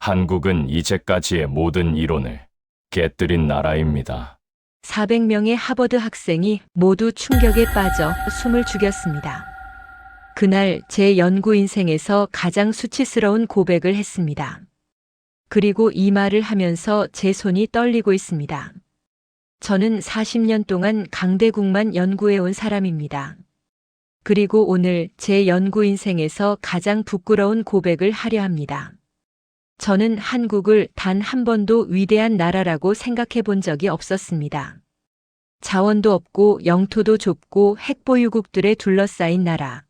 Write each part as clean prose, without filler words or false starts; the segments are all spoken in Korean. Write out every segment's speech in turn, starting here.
한국은 이제까지의 모든 이론을 깨뜨린 나라입니다. 400명의 하버드 학생이 모두 충격에 빠져 숨을 죽였습니다. 그날 제 연구 인생에서 가장 수치스러운 고백을 했습니다. 그리고 이 말을 하면서 제 손이 떨리고 있습니다. 저는 40년 동안 강대국만 연구해온 사람입니다. 그리고 오늘 제 연구 인생에서 가장 부끄러운 고백을 하려 합니다. 저는 한국을 단 한 번도 위대한 나라라고 생각해 본 적이 없었습니다. 자원도 없고 영토도 좁고 핵보유국들에 둘러싸인 나라.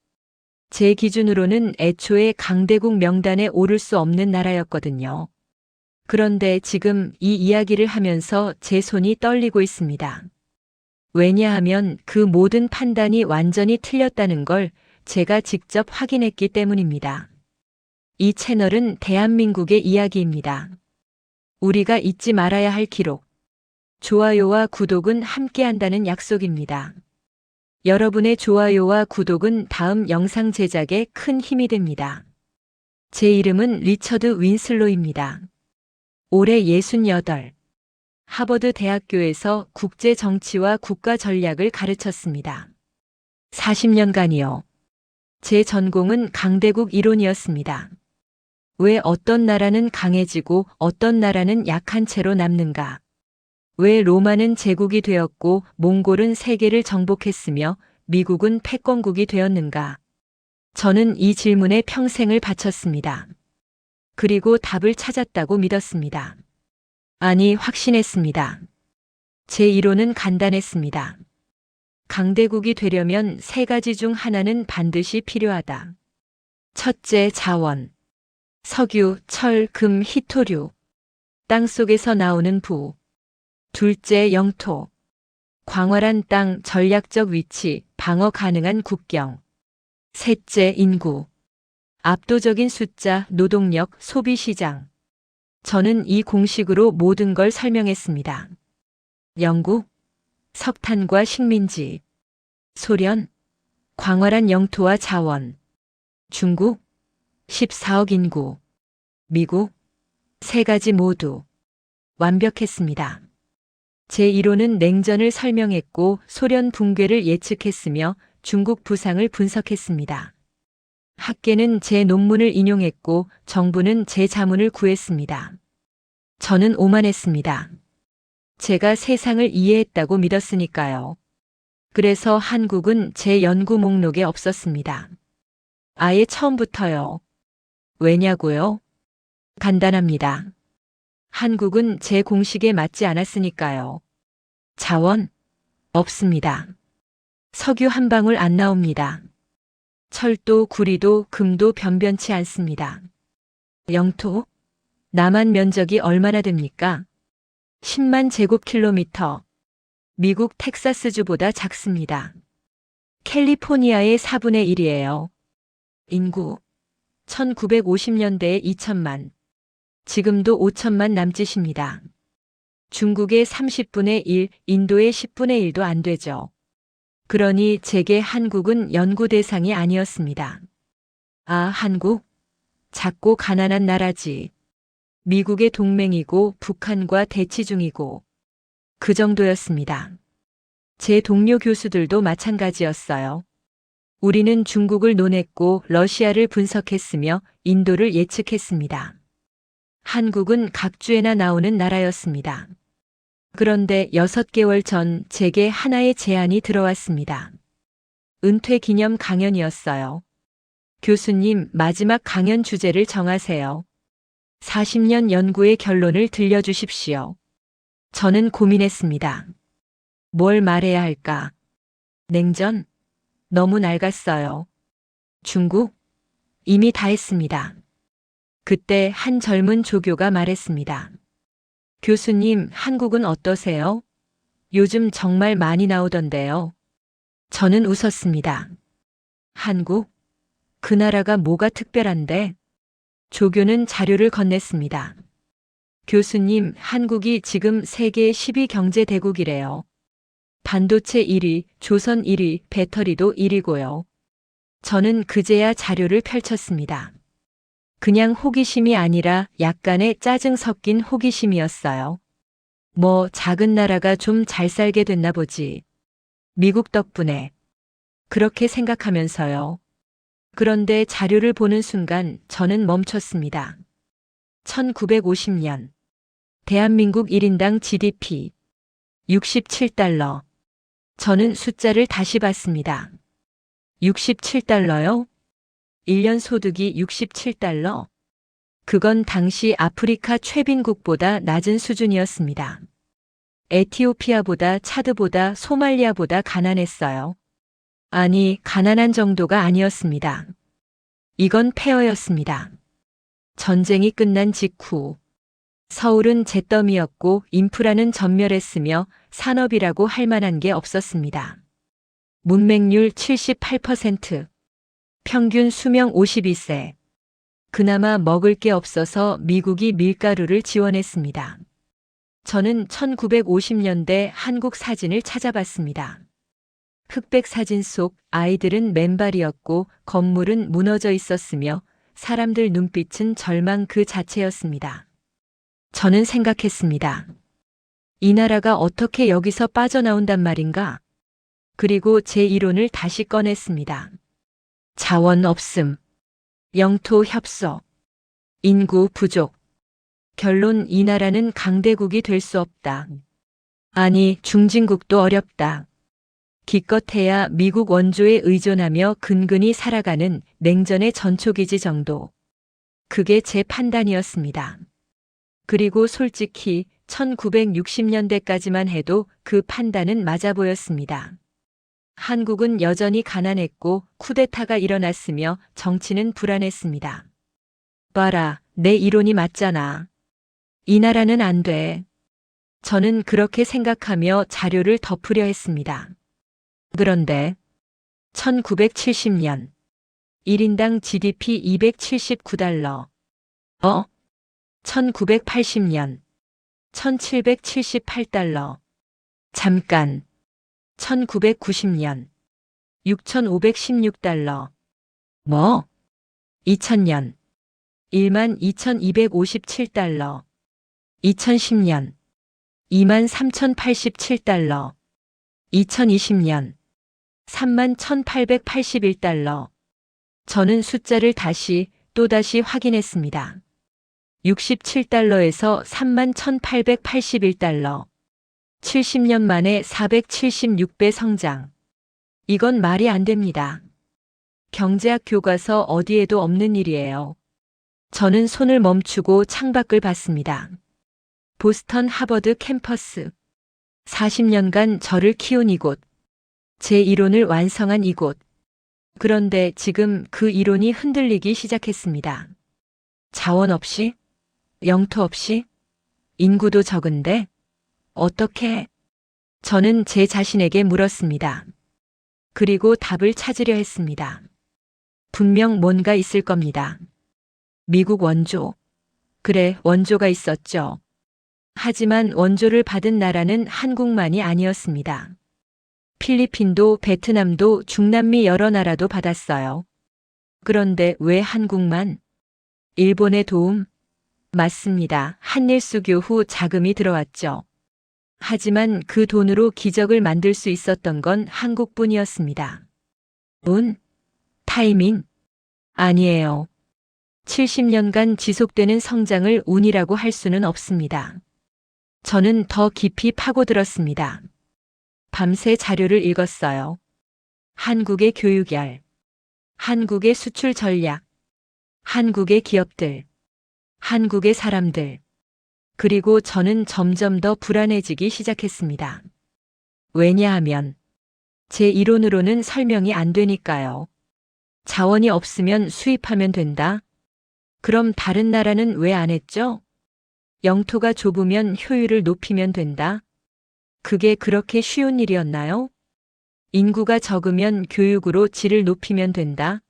제 기준으로는 애초에 강대국 명단에 오를 수 없는 나라였거든요. 그런데 지금 이 이야기를 하면서 제 손이 떨리고 있습니다. 왜냐하면 그 모든 판단이 완전히 틀렸다는 걸 제가 직접 확인했기 때문입니다. 이 채널은 대한민국의 이야기입니다. 우리가 잊지 말아야 할 기록. 좋아요와 구독은 함께한다는 약속입니다. 여러분의 좋아요와 구독은 다음 영상 제작에 큰 힘이 됩니다. 제 이름은 리처드 윈슬로입니다. 올해 68. 하버드 대학교에서 국제 정치와 국가 전략을 가르쳤습니다. 40년간이요. 제 전공은 강대국 이론이었습니다. 왜 어떤 나라는 강해지고 어떤 나라는 약한 채로 남는가? 왜 로마는 제국이 되었고 몽골은 세계를 정복했으며 미국은 패권국이 되었는가? 저는 이 질문에 평생을 바쳤습니다. 그리고 답을 찾았다고 믿었습니다. 아니, 확신했습니다. 제 이론은 간단했습니다. 강대국이 되려면 세 가지 중 하나는 반드시 필요하다. 첫째, 자원. 석유, 철, 금, 희토류. 땅속에서 나오는 부. 둘째, 영토. 광활한 땅, 전략적 위치, 방어 가능한 국경. 셋째, 인구. 압도적인 숫자, 노동력, 소비 시장. 저는 이 공식으로 모든 걸 설명했습니다. 영국, 석탄과 식민지. 소련, 광활한 영토와 자원. 중국, 14억 인구. 미국, 세 가지 모두. 완벽했습니다. 제 이론은 냉전을 설명했고 소련 붕괴를 예측했으며 중국 부상을 분석했습니다. 학계는 제 논문을 인용했고 정부는 제 자문을 구했습니다. 저는 오만했습니다. 제가 세상을 이해했다고 믿었으니까요. 그래서 한국은 제 연구 목록에 없었습니다. 아예 처음부터요. 왜냐고요? 간단합니다. 한국은 제 공식에 맞지 않았으니까요. 자원? 없습니다. 석유 한 방울 안 나옵니다. 철도, 구리도, 금도 변변치 않습니다. 영토? 남한 면적이 얼마나 됩니까? 10만 제곱킬로미터. 미국 텍사스주보다 작습니다. 캘리포니아의 4분의 1이에요. 인구? 1950년대에 2천만. 지금도 5천만 남짓입니다. 중국의 30분의 1, 인도의 10분의 1도 안 되죠. 그러니 제게 한국은 연구 대상이 아니었습니다. 아, 한국? 작고 가난한 나라지. 미국의 동맹이고 북한과 대치 중이고. 그 정도였습니다. 제 동료 교수들도 마찬가지였어요. 우리는 중국을 논했고 러시아를 분석했으며 인도를 예측했습니다. 한국은 각주에나 나오는 나라였습니다. 그런데 6개월 전 제게 하나의 제안이 들어왔습니다. 은퇴 기념 강연이었어요. 교수님, 마지막 강연 주제를 정하세요. 40년 연구의 결론을 들려주십시오. 저는 고민했습니다. 뭘 말해야 할까? 냉전? 너무 낡았어요. 중국? 이미 다 했습니다. 그때 한 젊은 조교가 말했습니다. 교수님, 한국은 어떠세요? 요즘 정말 많이 나오던데요. 저는 웃었습니다. 한국? 그 나라가 뭐가 특별한데? 조교는 자료를 건넸습니다. 교수님, 한국이 지금 세계 10위 경제 대국이래요. 반도체 1위, 조선 1위, 배터리도 1위고요. 저는 그제야 자료를 펼쳤습니다. 그냥 호기심이 아니라 약간의 짜증 섞인 호기심이었어요. 뭐 작은 나라가 좀 잘 살게 됐나 보지. 미국 덕분에. 그렇게 생각하면서요. 그런데 자료를 보는 순간 저는 멈췄습니다. 1950년. 대한민국 1인당 GDP 67달러. 저는 숫자를 다시 봤습니다. 67달러요? 1년 소득이 67달러? 그건 당시 아프리카 최빈국보다 낮은 수준이었습니다. 에티오피아보다 차드보다 소말리아보다 가난했어요. 아니, 가난한 정도가 아니었습니다. 이건 폐허였습니다. 전쟁이 끝난 직후 서울은 잿더미였고 인프라는 전멸했으며 산업이라고 할 만한 게 없었습니다. 문맹률 78%, 평균 수명 52세. 그나마 먹을 게 없어서 미국이 밀가루를 지원했습니다. 저는 1950년대 한국 사진을 찾아봤습니다. 흑백 사진 속 아이들은 맨발이었고 건물은 무너져 있었으며 사람들 눈빛은 절망 그 자체였습니다. 저는 생각했습니다. 이 나라가 어떻게 여기서 빠져나온단 말인가? 그리고 제 이론을 다시 꺼냈습니다. 자원 없음, 영토 협소, 인구 부족. 결론 이 나라는 강대국이 될 수 없다. 아니, 중진국도 어렵다. 기껏해야 미국 원조에 의존하며 근근히 살아가는 냉전의 전초기지 정도. 그게 제 판단이었습니다. 그리고 솔직히 1960년대까지만 해도 그 판단은 맞아 보였습니다. 한국은 여전히 가난했고 쿠데타가 일어났으며 정치는 불안했습니다. 봐라, 내 이론이 맞잖아. 이 나라는 안 돼. 저는 그렇게 생각하며 자료를 덮으려 했습니다. 그런데 1970년 1인당 GDP 279달러. 1980년 1778달러. 잠깐. 1990년 6516달러. 뭐? 2000년 12,257달러. 2010년 23,087달러. 2020년 31,881달러. 저는 숫자를 또다시 확인했습니다. 67달러에서 31,881달러. 70년 만에 476배 성장. 이건 말이 안 됩니다. 경제학 교과서 어디에도 없는 일이에요. 저는 손을 멈추고 창밖을 봤습니다. 보스턴 하버드 캠퍼스. 40년간 저를 키운 이곳. 제 이론을 완성한 이곳. 그런데 지금 그 이론이 흔들리기 시작했습니다. 자원 없이? 영토 없이? 인구도 적은데? 어떻게? 저는 제 자신에게 물었습니다. 그리고 답을 찾으려 했습니다. 분명 뭔가 있을 겁니다. 미국 원조. 그래, 원조가 있었죠. 하지만 원조를 받은 나라는 한국만이 아니었습니다. 필리핀도 베트남도 중남미 여러 나라도 받았어요. 그런데 왜 한국만? 일본의 도움? 맞습니다. 한일수교 후 자금이 들어왔죠. 하지만 그 돈으로 기적을 만들 수 있었던 건 한국뿐이었습니다. 운? 타이밍? 아니에요. 70년간 지속되는 성장을 운이라고 할 수는 없습니다. 저는 더 깊이 파고들었습니다. 밤새 자료를 읽었어요. 한국의 교육열, 한국의 수출 전략, 한국의 기업들, 한국의 사람들. 그리고 저는 점점 더 불안해지기 시작했습니다. 왜냐하면 제 이론으로는 설명이 안 되니까요. 자원이 없으면 수입하면 된다? 그럼 다른 나라는 왜 안 했죠? 영토가 좁으면 효율을 높이면 된다? 그게 그렇게 쉬운 일이었나요? 인구가 적으면 교육으로 질을 높이면 된다?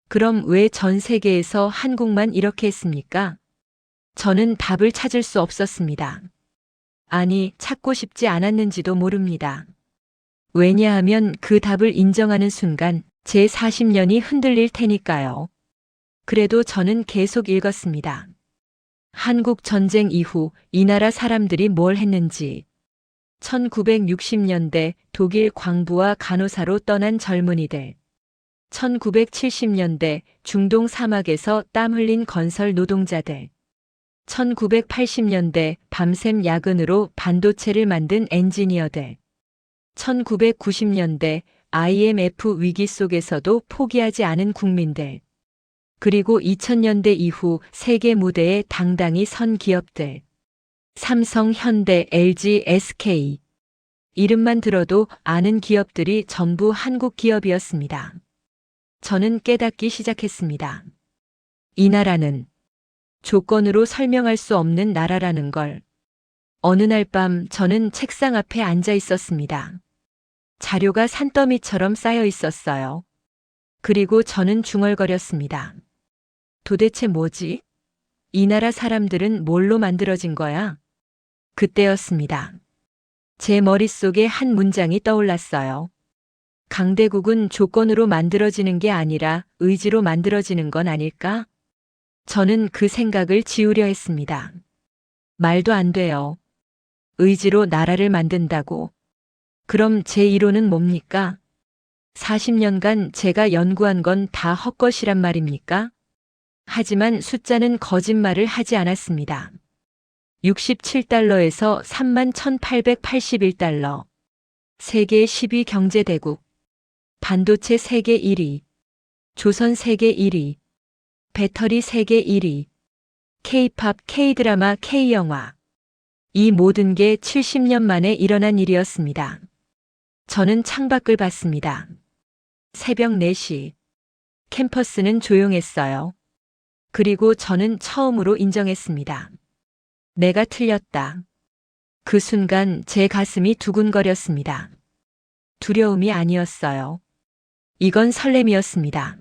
그럼 왜 전 세계에서 한국만 이렇게 했습니까? 저는 답을 찾을 수 없었습니다. 아니, 찾고 싶지 않았는지도 모릅니다. 왜냐하면 그 답을 인정하는 순간 제 40년이 흔들릴 테니까요. 그래도 저는 계속 읽었습니다. 한국 전쟁 이후 이 나라 사람들이 뭘 했는지, 1960년대 독일 광부와 간호사로 떠난 젊은이들, 1970년대 중동 사막에서 땀 흘린 건설 노동자들, 1980년대 밤샘 야근으로 반도체를 만든 엔지니어들, 1990년대 IMF 위기 속에서도 포기하지 않은 국민들, 그리고 2000년대 이후 세계 무대에 당당히 선 기업들, 삼성, 현대, LG, SK. 이름만 들어도 아는 기업들이 전부 한국 기업이었습니다. 저는 깨닫기 시작했습니다. 이 나라는 조건으로 설명할 수 없는 나라라는 걸. 어느 날 밤 저는 책상 앞에 앉아 있었습니다. 자료가 산더미처럼 쌓여 있었어요. 그리고 저는 중얼거렸습니다. 도대체 뭐지? 이 나라 사람들은 뭘로 만들어진 거야? 그때였습니다. 제 머릿속에 한 문장이 떠올랐어요. 강대국은 조건으로 만들어지는 게 아니라 의지로 만들어지는 건 아닐까? 저는 그 생각을 지우려 했습니다. 말도 안 돼요. 의지로 나라를 만든다고. 그럼 제 이론은 뭡니까? 40년간 제가 연구한 건 다 헛것이란 말입니까? 하지만 숫자는 거짓말을 하지 않았습니다. 67달러에서 31,881달러. 세계 10위 경제대국. 반도체 세계 1위. 조선 세계 1위. 배터리 세계 1위. K-팝, K-드라마, K-영화. 이 모든 게 70년 만에 일어난 일이었습니다. 저는 창밖을 봤습니다. 새벽 4시. 캠퍼스는 조용했어요. 그리고 저는 처음으로 인정했습니다. 내가 틀렸다. 그 순간 제 가슴이 두근거렸습니다. 두려움이 아니었어요. 이건 설렘이었습니다.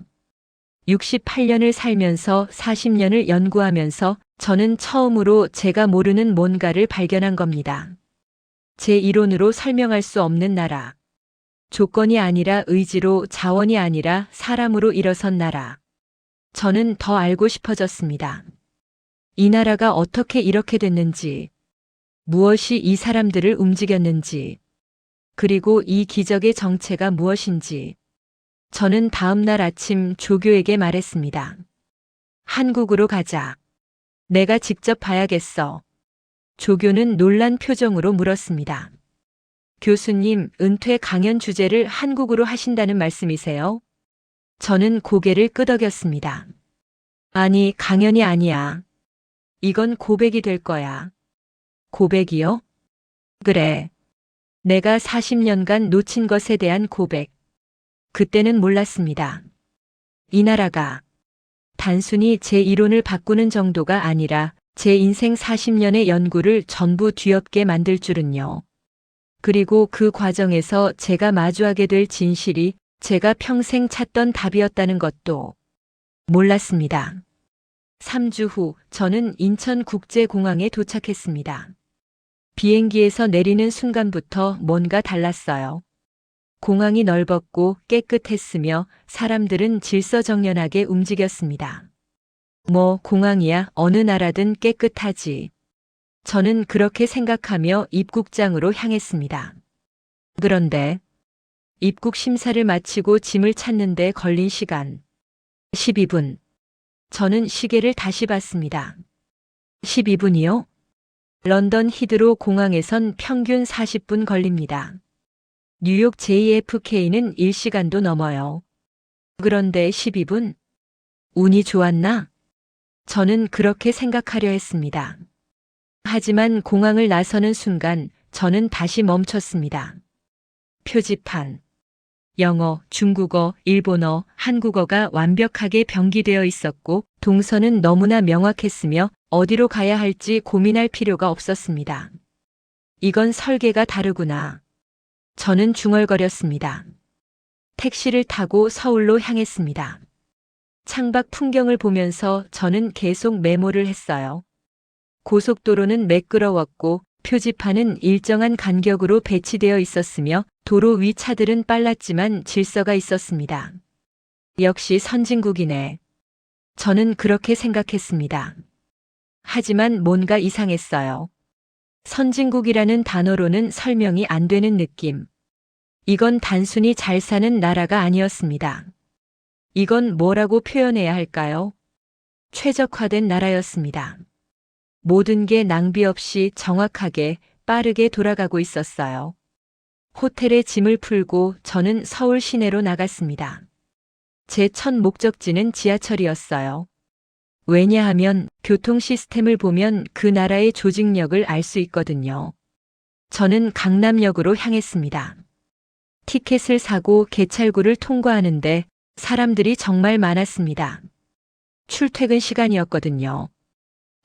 68년을 살면서 40년을 연구하면서 저는 처음으로 제가 모르는 뭔가를 발견한 겁니다. 제 이론으로 설명할 수 없는 나라. 조건이 아니라 의지로, 자원이 아니라 사람으로 일어선 나라. 저는 더 알고 싶어졌습니다. 이 나라가 어떻게 이렇게 됐는지, 무엇이 이 사람들을 움직였는지, 그리고 이 기적의 정체가 무엇인지. 저는 다음 날 아침 조교에게 말했습니다. 한국으로 가자. 내가 직접 봐야겠어. 조교는 놀란 표정으로 물었습니다. 교수님, 은퇴 강연 주제를 한국으로 하신다는 말씀이세요? 저는 고개를 끄덕였습니다. 아니, 강연이 아니야. 이건 고백이 될 거야. 고백이요? 그래. 내가 40년간 놓친 것에 대한 고백. 그때는 몰랐습니다. 이 나라가 단순히 제 이론을 바꾸는 정도가 아니라 제 인생 40년의 연구를 전부 뒤엎게 만들 줄은요. 그리고 그 과정에서 제가 마주하게 될 진실이 제가 평생 찾던 답이었다는 것도 몰랐습니다. 3주 후 저는 인천국제공항에 도착했습니다. 비행기에서 내리는 순간부터 뭔가 달랐어요. 공항이 넓었고 깨끗했으며 사람들은 질서정연하게 움직였습니다. 뭐 공항이야 어느 나라든 깨끗하지. 저는 그렇게 생각하며 입국장으로 향했습니다. 그런데 입국 심사를 마치고 짐을 찾는데 걸린 시간 12분. 저는 시계를 다시 봤습니다. 12분이요? 런던 히드로 공항에선 평균 40분 걸립니다. 뉴욕 JFK는 1시간도 넘어요. 그런데 12분? 운이 좋았나? 저는 그렇게 생각하려 했습니다. 하지만 공항을 나서는 순간 저는 다시 멈췄습니다. 표지판. 영어, 중국어, 일본어, 한국어가 완벽하게 병기되어 있었고 동선은 너무나 명확했으며 어디로 가야 할지 고민할 필요가 없었습니다. 이건 설계가 다르구나. 저는 중얼거렸습니다. 택시를 타고 서울로 향했습니다. 창밖 풍경을 보면서 저는 계속 메모를 했어요. 고속도로는 매끄러웠고 표지판은 일정한 간격으로 배치되어 있었으며 도로 위 차들은 빨랐지만 질서가 있었습니다. 역시 선진국이네. 저는 그렇게 생각했습니다. 하지만 뭔가 이상했어요. 선진국이라는 단어로는 설명이 안 되는 느낌. 이건 단순히 잘 사는 나라가 아니었습니다. 이건 뭐라고 표현해야 할까요? 최적화된 나라였습니다. 모든 게 낭비 없이 정확하게 빠르게 돌아가고 있었어요. 호텔에 짐을 풀고 저는 서울 시내로 나갔습니다. 제 첫 목적지는 지하철이었어요. 왜냐하면 교통 시스템을 보면 그 나라의 조직력을 알 수 있거든요. 저는 강남역으로 향했습니다. 티켓을 사고 개찰구를 통과하는데 사람들이 정말 많았습니다. 출퇴근 시간이었거든요.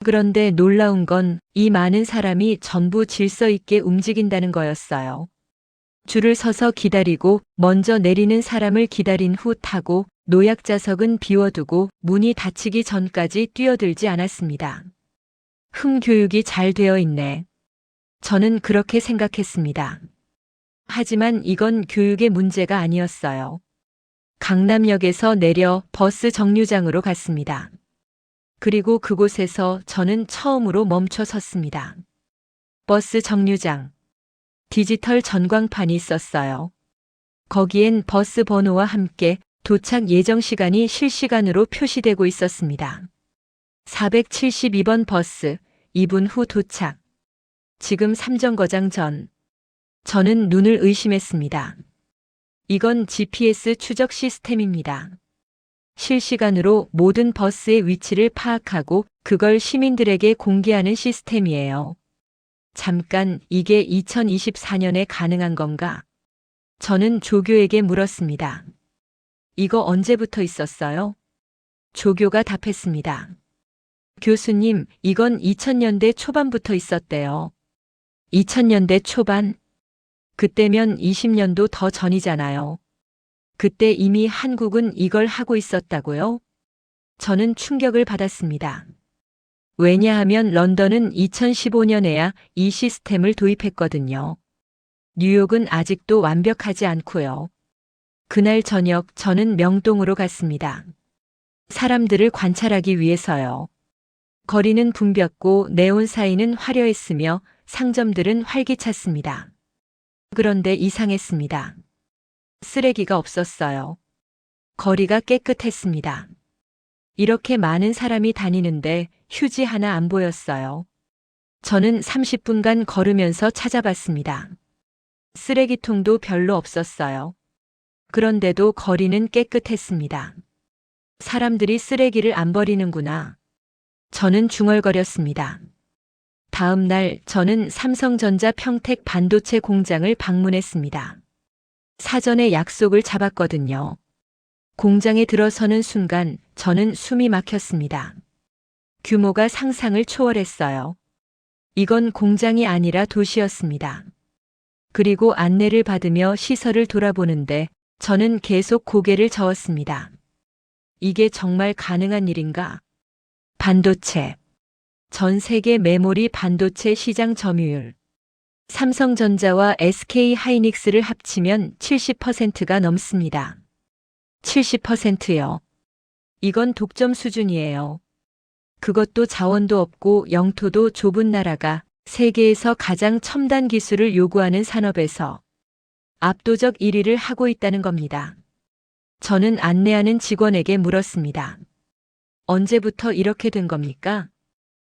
그런데 놀라운 건 이 많은 사람이 전부 질서 있게 움직인다는 거였어요. 줄을 서서 기다리고 먼저 내리는 사람을 기다린 후 타고 노약자석은 비워두고 문이 닫히기 전까지 뛰어들지 않았습니다. 교육이 잘 되어 있네. 저는 그렇게 생각했습니다. 하지만 이건 교육의 문제가 아니었어요. 강남역에서 내려 버스 정류장으로 갔습니다. 그리고 그곳에서 저는 처음으로 멈춰 섰습니다. 버스 정류장. 디지털 전광판이 있었어요. 거기엔 버스 번호와 함께 도착 예정 시간이 실시간으로 표시되고 있었습니다. 472번 버스, 2분 후 도착. 지금 삼정거장 전. 저는 눈을 의심했습니다. 이건 GPS 추적 시스템입니다. 실시간으로 모든 버스의 위치를 파악하고 그걸 시민들에게 공개하는 시스템이에요. 잠깐, 이게 2024년에 가능한 건가? 저는 조교에게 물었습니다. 이거 언제부터 있었어요? 조교가 답했습니다. 교수님, 이건 2000년대 초반부터 있었대요. 2000년대 초반? 그때면 20년도 더 전이잖아요. 그때 이미 한국은 이걸 하고 있었다고요? 저는 충격을 받았습니다. 왜냐하면 런던은 2015년에야 이 시스템을 도입했거든요. 뉴욕은 아직도 완벽하지 않고요. 그날 저녁 저는 명동으로 갔습니다. 사람들을 관찰하기 위해서요. 거리는 붐볐고 네온 사이는 화려했으며 상점들은 활기찼습니다. 그런데 이상했습니다. 쓰레기가 없었어요. 거리가 깨끗했습니다. 이렇게 많은 사람이 다니는데 휴지 하나 안 보였어요. 저는 30분간 걸으면서 찾아봤습니다. 쓰레기통도 별로 없었어요. 그런데도 거리는 깨끗했습니다. 사람들이 쓰레기를 안 버리는구나. 저는 중얼거렸습니다. 다음 날 저는 삼성전자 평택 반도체 공장을 방문했습니다. 사전에 약속을 잡았거든요. 공장에 들어서는 순간 저는 숨이 막혔습니다. 규모가 상상을 초월했어요. 이건 공장이 아니라 도시였습니다. 그리고 안내를 받으며 시설을 돌아보는데 저는 계속 고개를 저었습니다. 이게 정말 가능한 일인가? 반도체. 전 세계 메모리 반도체 시장 점유율. 삼성전자와 SK 하이닉스를 합치면 70%가 넘습니다. 70%요. 이건 독점 수준이에요. 그것도 자원도 없고 영토도 좁은 나라가 세계에서 가장 첨단 기술을 요구하는 산업에서 압도적 1위를 하고 있다는 겁니다. 저는 안내하는 직원에게 물었습니다. 언제부터 이렇게 된 겁니까?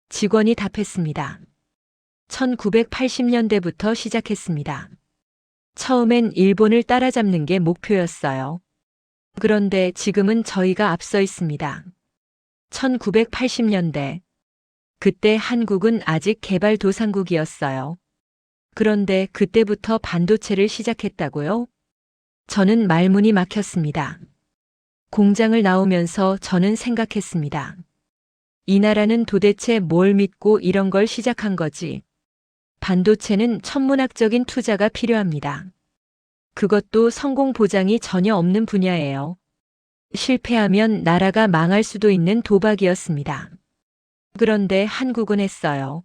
직원이 답했습니다. 1980년대부터 시작했습니다. 처음엔 일본을 따라잡는 게 목표였어요. 그런데 지금은 저희가 앞서 있습니다. 1980년대. 그때 한국은 아직 개발도상국이었어요. 그런데 그때부터 반도체를 시작했다고요? 저는 말문이 막혔습니다. 공장을 나오면서 저는 생각했습니다. 이 나라는 도대체 뭘 믿고 이런 걸 시작한 거지? 반도체는 천문학적인 투자가 필요합니다. 그것도 성공 보장이 전혀 없는 분야예요. 실패하면 나라가 망할 수도 있는 도박이었습니다. 그런데 한국은 했어요.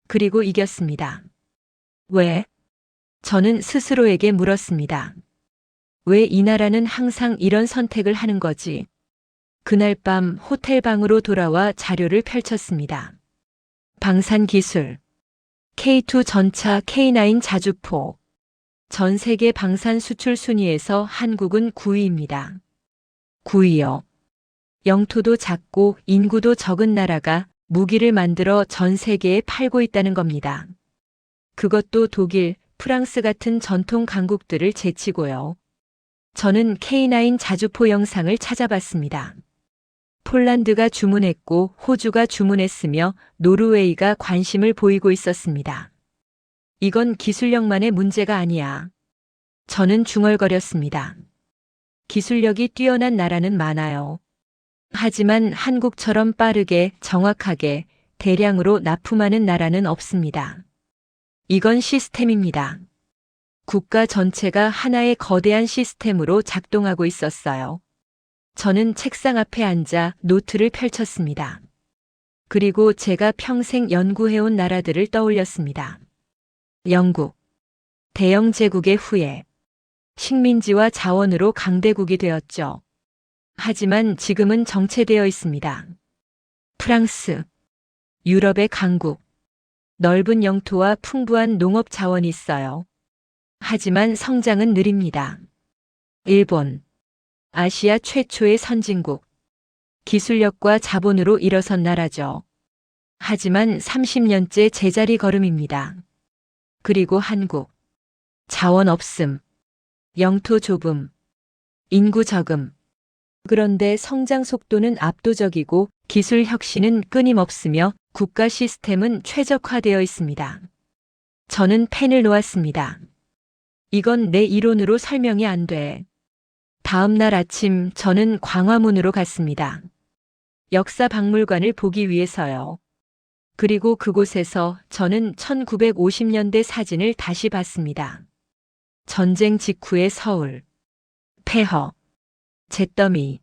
그리고 이겼습니다. 왜? 저는 스스로에게 물었습니다. 왜 이 나라는 항상 이런 선택을 하는 거지? 그날 밤 호텔 방으로 돌아와 자료를 펼쳤습니다. 방산 기술, K2 전차 K9 자주포. 전 세계 방산 수출 순위에서 한국은 9위입니다. 9위요. 영토도 작고 인구도 적은 나라가 무기를 만들어 전 세계에 팔고 있다는 겁니다. 그것도 독일, 프랑스 같은 전통 강국들을 제치고요. 저는 K9 자주포 영상을 찾아봤습니다. 폴란드가 주문했고 호주가 주문했으며 노르웨이가 관심을 보이고 있었습니다. 이건 기술력만의 문제가 아니야. 저는 중얼거렸습니다. 기술력이 뛰어난 나라는 많아요. 하지만 한국처럼 빠르게, 정확하게, 대량으로 납품하는 나라는 없습니다. 이건 시스템입니다. 국가 전체가 하나의 거대한 시스템으로 작동하고 있었어요. 저는 책상 앞에 앉아 노트를 펼쳤습니다. 그리고 제가 평생 연구해온 나라들을 떠올렸습니다. 영국, 대영 제국의 후예, 식민지와 자원으로 강대국이 되었죠. 하지만 지금은 정체되어 있습니다. 프랑스, 유럽의 강국, 넓은 영토와 풍부한 농업 자원이 있어요. 하지만 성장은 느립니다. 일본, 아시아 최초의 선진국, 기술력과 자본으로 일어선 나라죠. 하지만 30년째 제자리 걸음입니다. 그리고 한국, 자원 없음, 영토 좁음, 인구 적음. 그런데 성장 속도는 압도적이고 기술 혁신은 끊임없으며 국가 시스템은 최적화되어 있습니다. 저는 펜을 놓았습니다. 이건 내 이론으로 설명이 안 돼. 다음 날 아침 저는 광화문으로 갔습니다. 역사박물관을 보기 위해서요. 그리고 그곳에서 저는 1950년대 사진을 다시 봤습니다. 전쟁 직후의 서울, 폐허, 잿더미,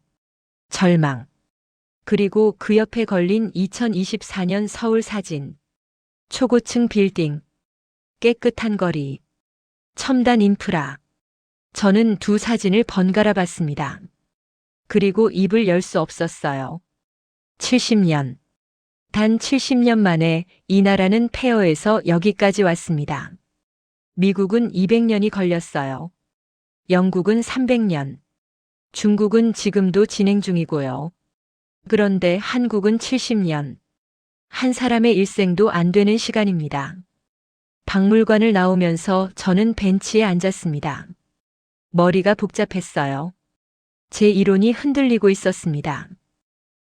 절망. 그리고 그 옆에 걸린 2024년 서울 사진. 초고층 빌딩, 깨끗한 거리, 첨단 인프라. 저는 두 사진을 번갈아 봤습니다. 그리고 입을 열 수 없었어요. 70년. 단 70년 만에 이 나라는 폐허에서 여기까지 왔습니다. 미국은 200년이 걸렸어요. 영국은 300년. 중국은 지금도 진행 중이고요. 그런데 한국은 70년. 한 사람의 일생도 안 되는 시간입니다. 박물관을 나오면서 저는 벤치에 앉았습니다. 머리가 복잡했어요. 제 이론이 흔들리고 있었습니다.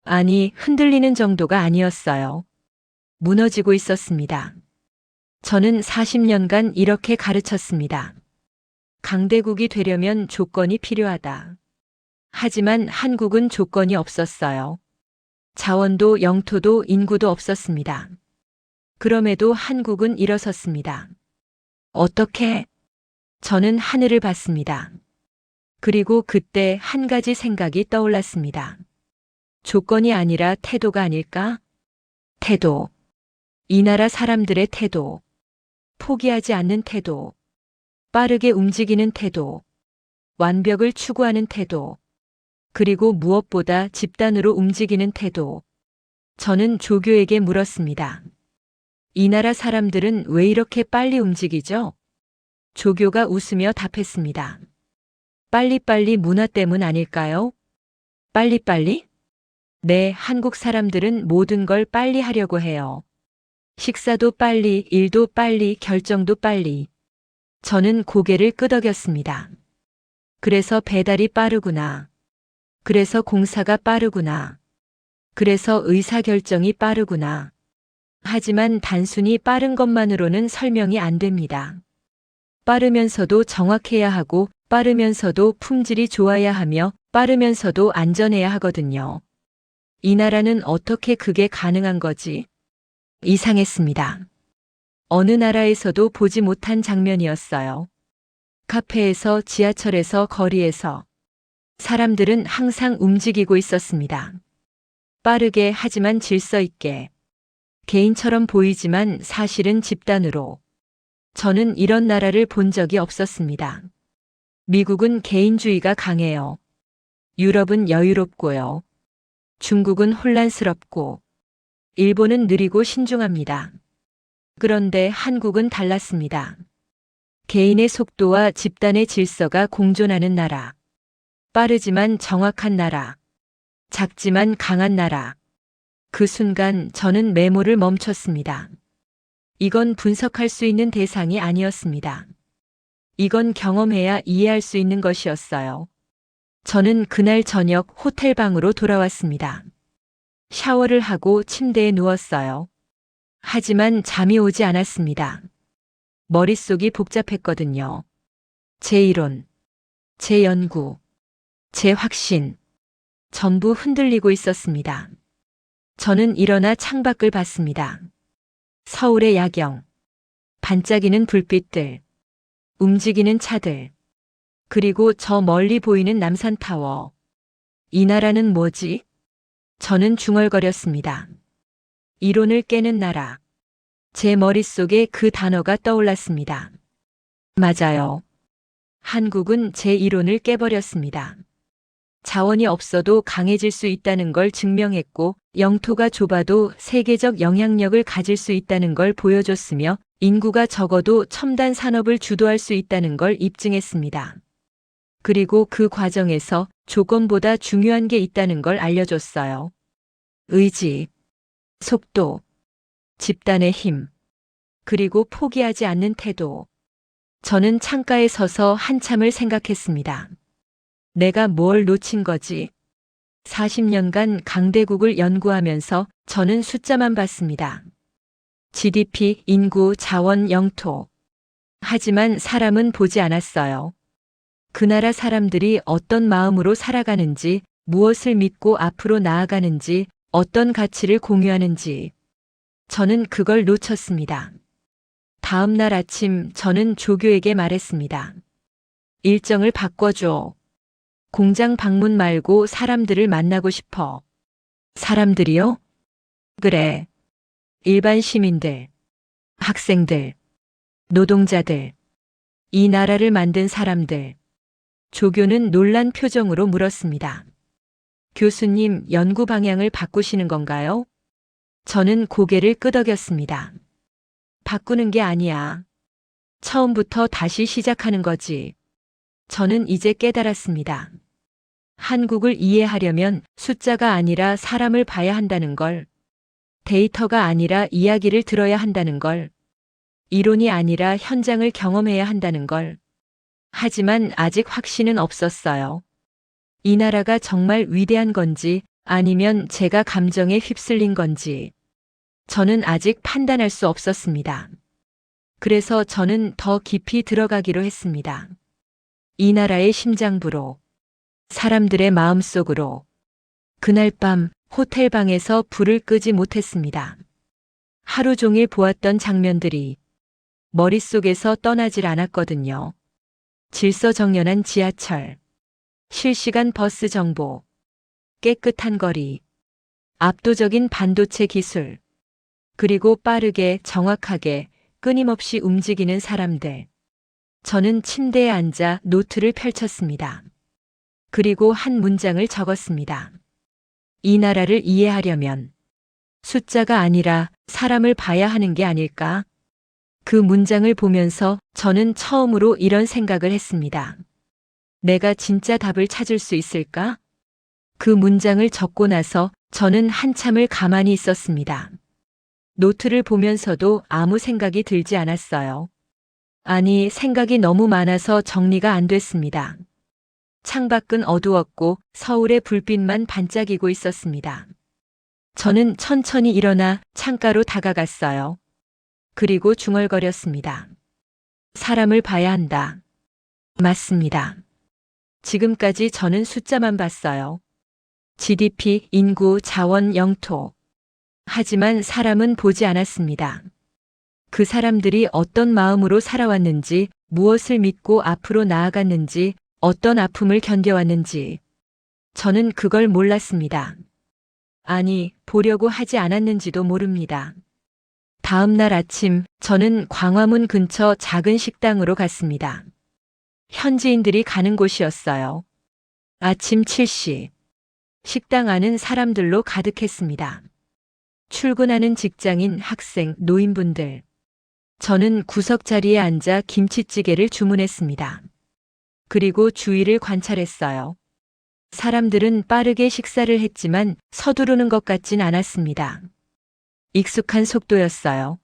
아니, 흔들리는 정도가 아니었어요. 무너지고 있었습니다. 저는 40년간 이렇게 가르쳤습니다. 강대국이 되려면 조건이 필요하다. 하지만 한국은 조건이 없었어요. 자원도 영토도 인구도 없었습니다. 그럼에도 한국은 일어섰습니다. 어떻게? 저는 하늘을 봤습니다. 그리고 그때 한 가지 생각이 떠올랐습니다. 조건이 아니라 태도가 아닐까? 태도. 이 나라 사람들의 태도. 포기하지 않는 태도. 빠르게 움직이는 태도. 완벽을 추구하는 태도. 그리고 무엇보다 집단으로 움직이는 태도. 저는 조교에게 물었습니다. 이 나라 사람들은 왜 이렇게 빨리 움직이죠? 조교가 웃으며 답했습니다. 빨리빨리 문화 때문 아닐까요? 빨리빨리? 네, 한국 사람들은 모든 걸 빨리 하려고 해요. 식사도 빨리, 일도 빨리, 결정도 빨리. 저는 고개를 끄덕였습니다. 그래서 배달이 빠르구나. 그래서 공사가 빠르구나. 그래서 의사결정이 빠르구나. 하지만 단순히 빠른 것만으로는 설명이 안 됩니다. 빠르면서도 정확해야 하고, 빠르면서도 품질이 좋아야 하며, 빠르면서도 안전해야 하거든요. 이 나라는 어떻게 그게 가능한 거지? 이상했습니다. 어느 나라에서도 보지 못한 장면이었어요. 카페에서, 지하철에서, 거리에서. 사람들은 항상 움직이고 있었습니다. 빠르게 하지만 질서 있게. 개인처럼 보이지만 사실은 집단으로. 저는 이런 나라를 본 적이 없었습니다. 미국은 개인주의가 강해요. 유럽은 여유롭고요. 중국은 혼란스럽고 일본은 느리고 신중합니다. 그런데 한국은 달랐습니다. 개인의 속도와 집단의 질서가 공존하는 나라. 빠르지만 정확한 나라. 작지만 강한 나라. 그 순간 저는 메모를 멈췄습니다. 이건 분석할 수 있는 대상이 아니었습니다. 이건 경험해야 이해할 수 있는 것이었어요. 저는 그날 저녁 호텔 방으로 돌아왔습니다. 샤워를 하고 침대에 누웠어요. 하지만 잠이 오지 않았습니다. 머릿속이 복잡했거든요. 제 이론, 제 연구, 제 확신, 전부 흔들리고 있었습니다. 저는 일어나 창밖을 봤습니다. 서울의 야경, 반짝이는 불빛들, 움직이는 차들, 그리고 저 멀리 보이는 남산타워. 이 나라는 뭐지? 저는 중얼거렸습니다. 이론을 깨는 나라. 제 머릿속에 그 단어가 떠올랐습니다. 맞아요. 한국은 제 이론을 깨버렸습니다. 자원이 없어도 강해질 수 있다는 걸 증명했고, 영토가 좁아도 세계적 영향력을 가질 수 있다는 걸 보여줬으며, 인구가 적어도 첨단 산업을 주도할 수 있다는 걸 입증했습니다. 그리고 그 과정에서 조건보다 중요한 게 있다는 걸 알려줬어요. 의지, 속도, 집단의 힘, 그리고 포기하지 않는 태도. 저는 창가에 서서 한참을 생각했습니다. 내가 뭘 놓친 거지? 40년간 강대국을 연구하면서 저는 숫자만 봤습니다. GDP, 인구, 자원, 영토. 하지만 사람은 보지 않았어요. 그 나라 사람들이 어떤 마음으로 살아가는지, 무엇을 믿고 앞으로 나아가는지, 어떤 가치를 공유하는지. 저는 그걸 놓쳤습니다. 다음 날 아침 저는 조교에게 말했습니다. 일정을 바꿔줘. 공장 방문 말고 사람들을 만나고 싶어. 사람들이요? 그래. 일반 시민들, 학생들, 노동자들, 이 나라를 만든 사람들. 조교는 놀란 표정으로 물었습니다. 교수님, 연구 방향을 바꾸시는 건가요? 저는 고개를 끄덕였습니다. 바꾸는 게 아니야. 처음부터 다시 시작하는 거지. 저는 이제 깨달았습니다. 한국을 이해하려면 숫자가 아니라 사람을 봐야 한다는 걸, 데이터가 아니라 이야기를 들어야 한다는 걸, 이론이 아니라 현장을 경험해야 한다는 걸. 하지만 아직 확신은 없었어요. 이 나라가 정말 위대한 건지 아니면 제가 감정에 휩쓸린 건지. 저는 아직 판단할 수 없었습니다. 그래서 저는 더 깊이 들어가기로 했습니다. 이 나라의 심장부로, 사람들의 마음속으로. 그날 밤 호텔 방에서 불을 끄지 못했습니다. 하루 종일 보았던 장면들이 머릿속에서 떠나질 않았거든요. 질서정연한 지하철, 실시간 버스 정보, 깨끗한 거리, 압도적인 반도체 기술, 그리고 빠르게 정확하게 끊임없이 움직이는 사람들. 저는 침대에 앉아 노트를 펼쳤습니다. 그리고 한 문장을 적었습니다. 이 나라를 이해하려면 숫자가 아니라 사람을 봐야 하는 게 아닐까? 그 문장을 보면서 저는 처음으로 이런 생각을 했습니다. 내가 진짜 답을 찾을 수 있을까? 그 문장을 적고 나서 저는 한참을 가만히 있었습니다. 노트를 보면서도 아무 생각이 들지 않았어요. 아니, 생각이 너무 많아서 정리가 안 됐습니다. 창밖은 어두웠고 서울의 불빛만 반짝이고 있었습니다. 저는 천천히 일어나 창가로 다가갔어요. 그리고 중얼거렸습니다. 사람을 봐야 한다. 맞습니다. 지금까지 저는 숫자만 봤어요. GDP, 인구, 자원, 영토. 하지만 사람은 보지 않았습니다. 그 사람들이 어떤 마음으로 살아왔는지, 무엇을 믿고 앞으로 나아갔는지, 어떤 아픔을 견뎌왔는지. 저는 그걸 몰랐습니다. 아니, 보려고 하지 않았는지도 모릅니다. 다음 날 아침, 저는 광화문 근처 작은 식당으로 갔습니다. 현지인들이 가는 곳이었어요. 아침 7시. 식당 안은 사람들로 가득했습니다. 출근하는 직장인, 학생, 노인분들. 저는 구석 자리에 앉아 김치찌개를 주문했습니다. 그리고 주위를 관찰했어요. 사람들은 빠르게 식사를 했지만 서두르는 것 같진 않았습니다. 익숙한 속도였어요.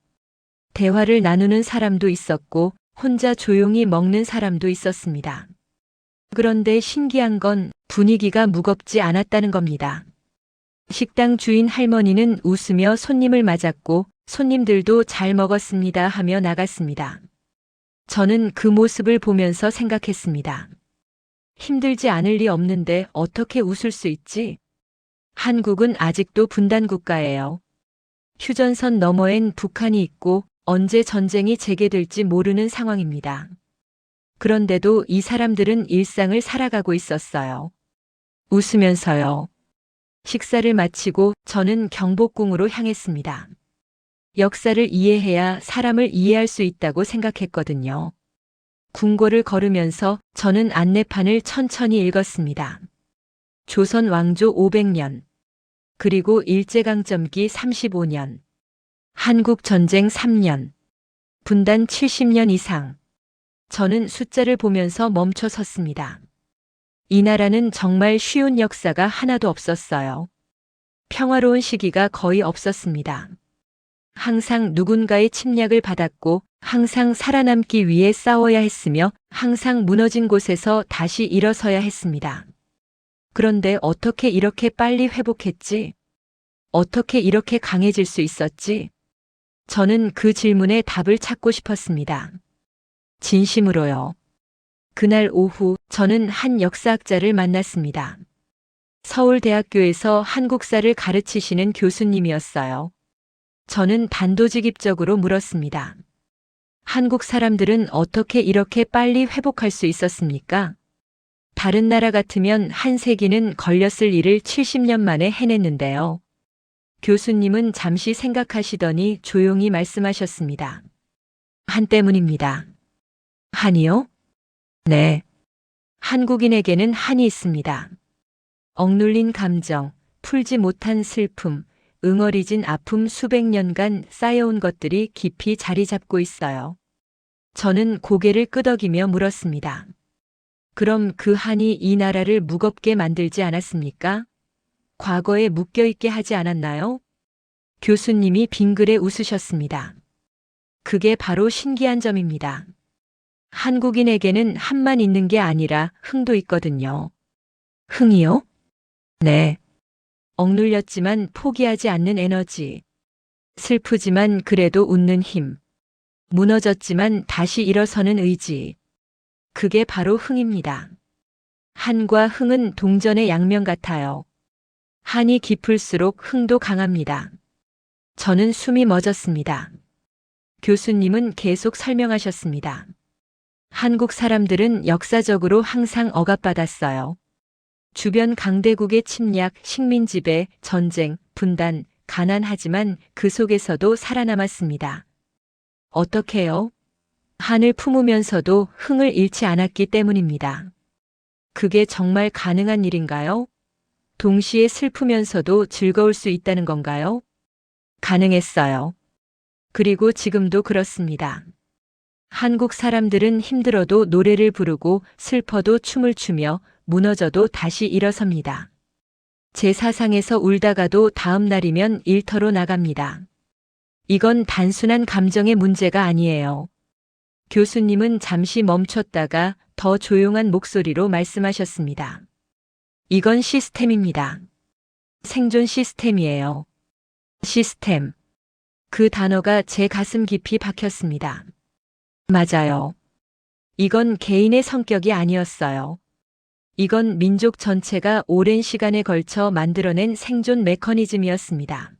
대화를 나누는 사람도 있었고 혼자 조용히 먹는 사람도 있었습니다. 그런데 신기한 건 분위기가 무겁지 않았다는 겁니다. 식당 주인 할머니는 웃으며 손님을 맞았고 손님들도 잘 먹었습니다 하며 나갔습니다. 저는 그 모습을 보면서 생각했습니다. 힘들지 않을 리 없는데 어떻게 웃을 수 있지? 한국은 아직도 분단 국가예요. 휴전선 너머엔 북한이 있고 언제 전쟁이 재개될지 모르는 상황입니다. 그런데도 이 사람들은 일상을 살아가고 있었어요. 웃으면서요. 식사를 마치고 저는 경복궁으로 향했습니다. 역사를 이해해야 사람을 이해할 수 있다고 생각했거든요. 궁궐을 걸으면서 저는 안내판을 천천히 읽었습니다. 조선 왕조 500년, 그리고 일제강점기 35년, 한국전쟁 3년, 분단 70년 이상. 저는 숫자를 보면서 멈춰 섰습니다. 이 나라는 정말 쉬운 역사가 하나도 없었어요. 평화로운 시기가 거의 없었습니다. 항상 누군가의 침략을 받았고 항상 살아남기 위해 싸워야 했으며 항상 무너진 곳에서 다시 일어서야 했습니다. 그런데 어떻게 이렇게 빨리 회복했지? 어떻게 이렇게 강해질 수 있었지? 저는 그 질문에 답을 찾고 싶었습니다. 진심으로요. 그날 오후 저는 한 역사학자를 만났습니다. 서울대학교에서 한국사를 가르치시는 교수님이었어요. 저는 단도직입적으로 물었습니다. 한국 사람들은 어떻게 이렇게 빨리 회복할 수 있었습니까? 다른 나라 같으면 한 세기는 걸렸을 일을 70년 만에 해냈는데요. 교수님은 잠시 생각하시더니 조용히 말씀하셨습니다. 한 때문입니다. 한이요? 네. 한국인에게는 한이 있습니다. 억눌린 감정, 풀지 못한 슬픔, 응어리진 아픔 수백 년간 쌓여온 것들이 깊이 자리 잡고 있어요. 저는 고개를 끄덕이며 물었습니다. 그럼 그 한이 이 나라를 무겁게 만들지 않았습니까? 과거에 묶여있게 하지 않았나요? 교수님이 빙그레 웃으셨습니다. 그게 바로 신기한 점입니다. 한국인에게는 한만 있는 게 아니라 흥도 있거든요. 흥이요? 네. 억눌렸지만 포기하지 않는 에너지. 슬프지만 그래도 웃는 힘. 무너졌지만 다시 일어서는 의지. 그게 바로 흥입니다. 한과 흥은 동전의 양면 같아요. 한이 깊을수록 흥도 강합니다. 저는 숨이 멎었습니다. 교수님은 계속 설명하셨습니다. 한국 사람들은 역사적으로 항상 억압받았어요. 주변 강대국의 침략, 식민 지배, 전쟁, 분단, 가난하지만 그 속에서도 살아남았습니다. 어떻게요? 한을 품으면서도 흥을 잃지 않았기 때문입니다. 그게 정말 가능한 일인가요? 동시에 슬프면서도 즐거울 수 있다는 건가요? 가능했어요. 그리고 지금도 그렇습니다. 한국 사람들은 힘들어도 노래를 부르고 슬퍼도 춤을 추며 무너져도 다시 일어섭니다. 제 사상에서 울다가도 다음 날이면 일터로 나갑니다. 이건 단순한 감정의 문제가 아니에요. 교수님은 잠시 멈췄다가 더 조용한 목소리로 말씀하셨습니다. 이건 시스템입니다. 생존 시스템이에요. 시스템. 그 단어가 제 가슴 깊이 박혔습니다. 맞아요. 이건 개인의 성격이 아니었어요. 이건 민족 전체가 오랜 시간에 걸쳐 만들어낸 생존 메커니즘이었습니다.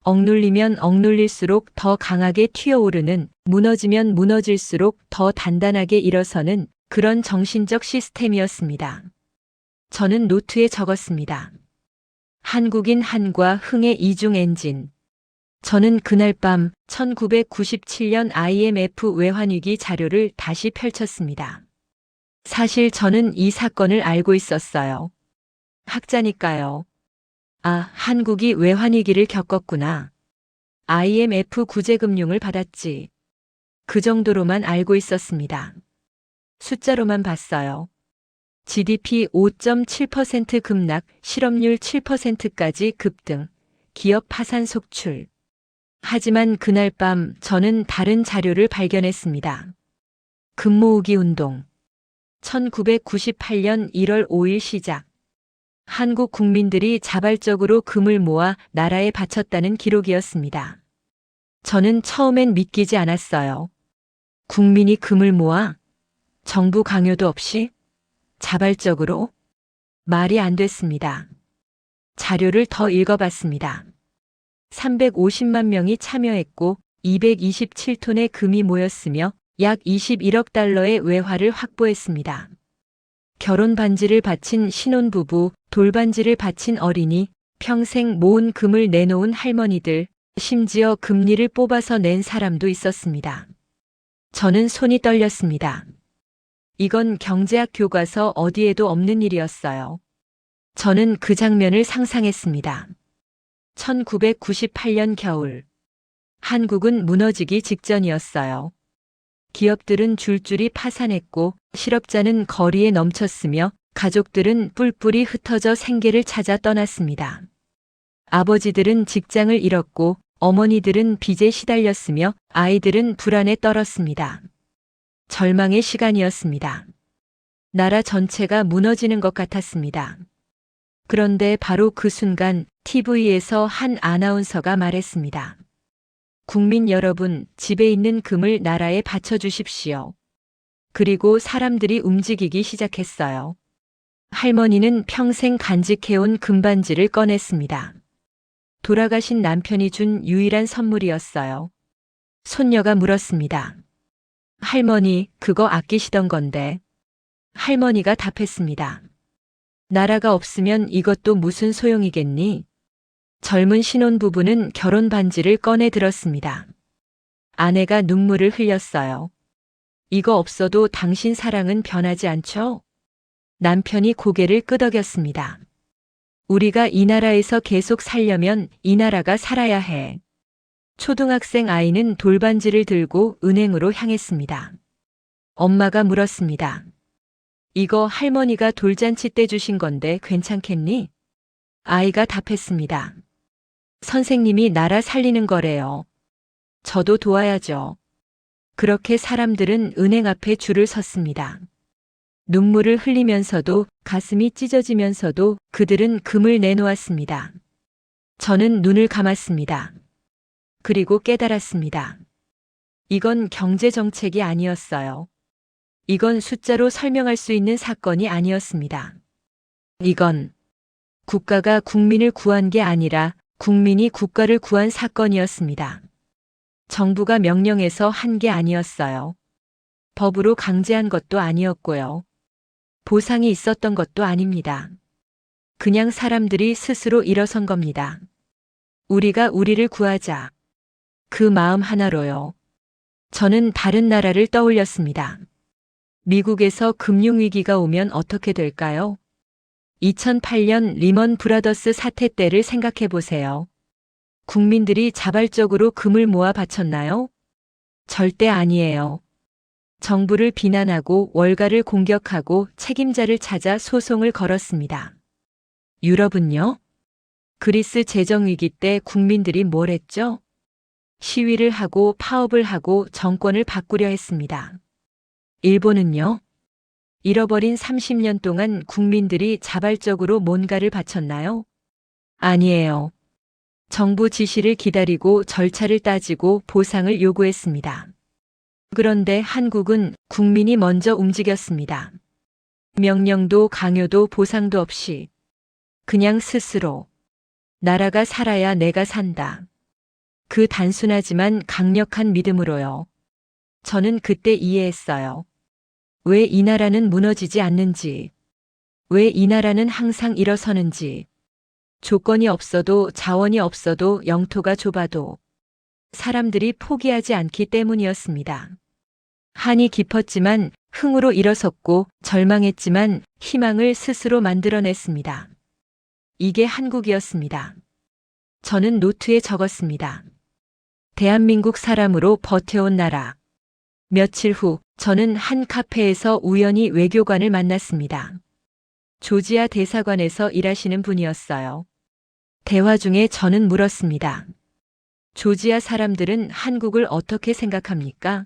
억눌리면 억눌릴수록 더 강하게 튀어오르는, 무너지면 무너질수록 더 단단하게 일어서는 그런 정신적 시스템이었습니다. 저는 노트에 적었습니다. 한국인 한과 흥의 이중 엔진. 저는 그날 밤 1997년 IMF 외환위기 자료를 다시 펼쳤습니다. 사실 저는 이 사건을 알고 있었어요. 학자니까요. 아, 한국이 외환위기를 겪었구나. IMF 구제금융을 받았지. 그 정도로만 알고 있었습니다. 숫자로만 봤어요. GDP 5.7% 급락, 실업률 7%까지 급등, 기업 파산 속출. 하지만 그날 밤 저는 다른 자료를 발견했습니다. 금 모으기 운동. 1998년 1월 5일 시작. 한국 국민들이 자발적으로 금을 모아 나라에 바쳤다는 기록이었습니다. 저는 처음엔 믿기지 않았어요. 국민이 금을 모아? 정부 강요도 없이? 자발적으로? 말이 안 됐습니다. 자료를 더 읽어봤습니다. 350만 명이 참여했고 227톤의 금이 모였으며 약 21억 달러의 외화를 확보했습니다. 결혼 반지를 바친 신혼부부, 돌반지를 바친 어린이, 평생 모은 금을 내놓은 할머니들, 심지어 금리를 뽑아서 낸 사람도 있었습니다. 저는 손이 떨렸습니다. 이건 경제학 교과서 어디에도 없는 일이었어요. 저는 그 장면을 상상했습니다. 1998년 겨울. 한국은 무너지기 직전이었어요. 기업들은 줄줄이 파산했고 실업자는 거리에 넘쳤으며 가족들은 뿔뿔이 흩어져 생계를 찾아 떠났습니다. 아버지들은 직장을 잃었고 어머니들은 빚에 시달렸으며 아이들은 불안에 떨었습니다. 절망의 시간이었습니다. 나라 전체가 무너지는 것 같았습니다. 그런데 바로 그 순간 TV에서 한 아나운서가 말했습니다. 국민 여러분, 집에 있는 금을 나라에 바쳐주십시오. 그리고 사람들이 움직이기 시작했어요. 할머니는 평생 간직해온 금반지를 꺼냈습니다. 돌아가신 남편이 준 유일한 선물이었어요. 손녀가 물었습니다. 할머니, 그거 아끼시던 건데. 할머니가 답했습니다. 나라가 없으면 이것도 무슨 소용이겠니? 젊은 신혼부부는 결혼 반지를 꺼내 들었습니다. 아내가 눈물을 흘렸어요. 이거 없어도 당신 사랑은 변하지 않죠? 남편이 고개를 끄덕였습니다. 우리가 이 나라에서 계속 살려면 이 나라가 살아야 해. 초등학생 아이는 돌반지를 들고 은행으로 향했습니다. 엄마가 물었습니다. 이거 할머니가 돌잔치 때 주신 건데 괜찮겠니? 아이가 답했습니다. 선생님이 나라 살리는 거래요. 저도 도와야죠. 그렇게 사람들은 은행 앞에 줄을 섰습니다. 눈물을 흘리면서도 가슴이 찢어지면서도 그들은 금을 내놓았습니다. 저는 눈을 감았습니다. 그리고 깨달았습니다. 이건 경제정책이 아니었어요. 이건 숫자로 설명할 수 있는 사건이 아니었습니다. 이건 국가가 국민을 구한 게 아니라 국민이 국가를 구한 사건이었습니다. 정부가 명령해서 한 게 아니었어요. 법으로 강제한 것도 아니었고요. 보상이 있었던 것도 아닙니다. 그냥 사람들이 스스로 일어선 겁니다. 우리가 우리를 구하자. 그 마음 하나로요. 저는 다른 나라를 떠올렸습니다. 미국에서 금융위기가 오면 어떻게 될까요? 2008년 리먼 브라더스 사태 때를 생각해 보세요. 국민들이 자발적으로 금을 모아 바쳤나요? 절대 아니에요. 정부를 비난하고 월가를 공격하고 책임자를 찾아 소송을 걸었습니다. 유럽은요? 그리스 재정위기 때 국민들이 뭘 했죠? 시위를 하고 파업을 하고 정권을 바꾸려 했습니다. 일본은요? 잃어버린 30년 동안 국민들이 자발적으로 뭔가를 바쳤나요? 아니에요. 정부 지시를 기다리고 절차를 따지고 보상을 요구했습니다. 그런데 한국은 국민이 먼저 움직였습니다. 명령도 강요도 보상도 없이 그냥 스스로 나라가 살아야 내가 산다. 그 단순하지만 강력한 믿음으로요. 저는 그때 이해했어요. 왜 이 나라는 무너지지 않는지, 왜 이 나라는 항상 일어서는지, 조건이 없어도 자원이 없어도 영토가 좁아도 사람들이 포기하지 않기 때문이었습니다. 한이 깊었지만 흥으로 일어섰고 절망했지만 희망을 스스로 만들어냈습니다. 이게 한국이었습니다. 저는 노트에 적었습니다. 대한민국 사람으로 버텨온 나라. 며칠 후 저는 한 카페에서 우연히 외교관을 만났습니다. 조지아 대사관에서 일하시는 분이었어요. 대화 중에 저는 물었습니다. 조지아 사람들은 한국을 어떻게 생각합니까?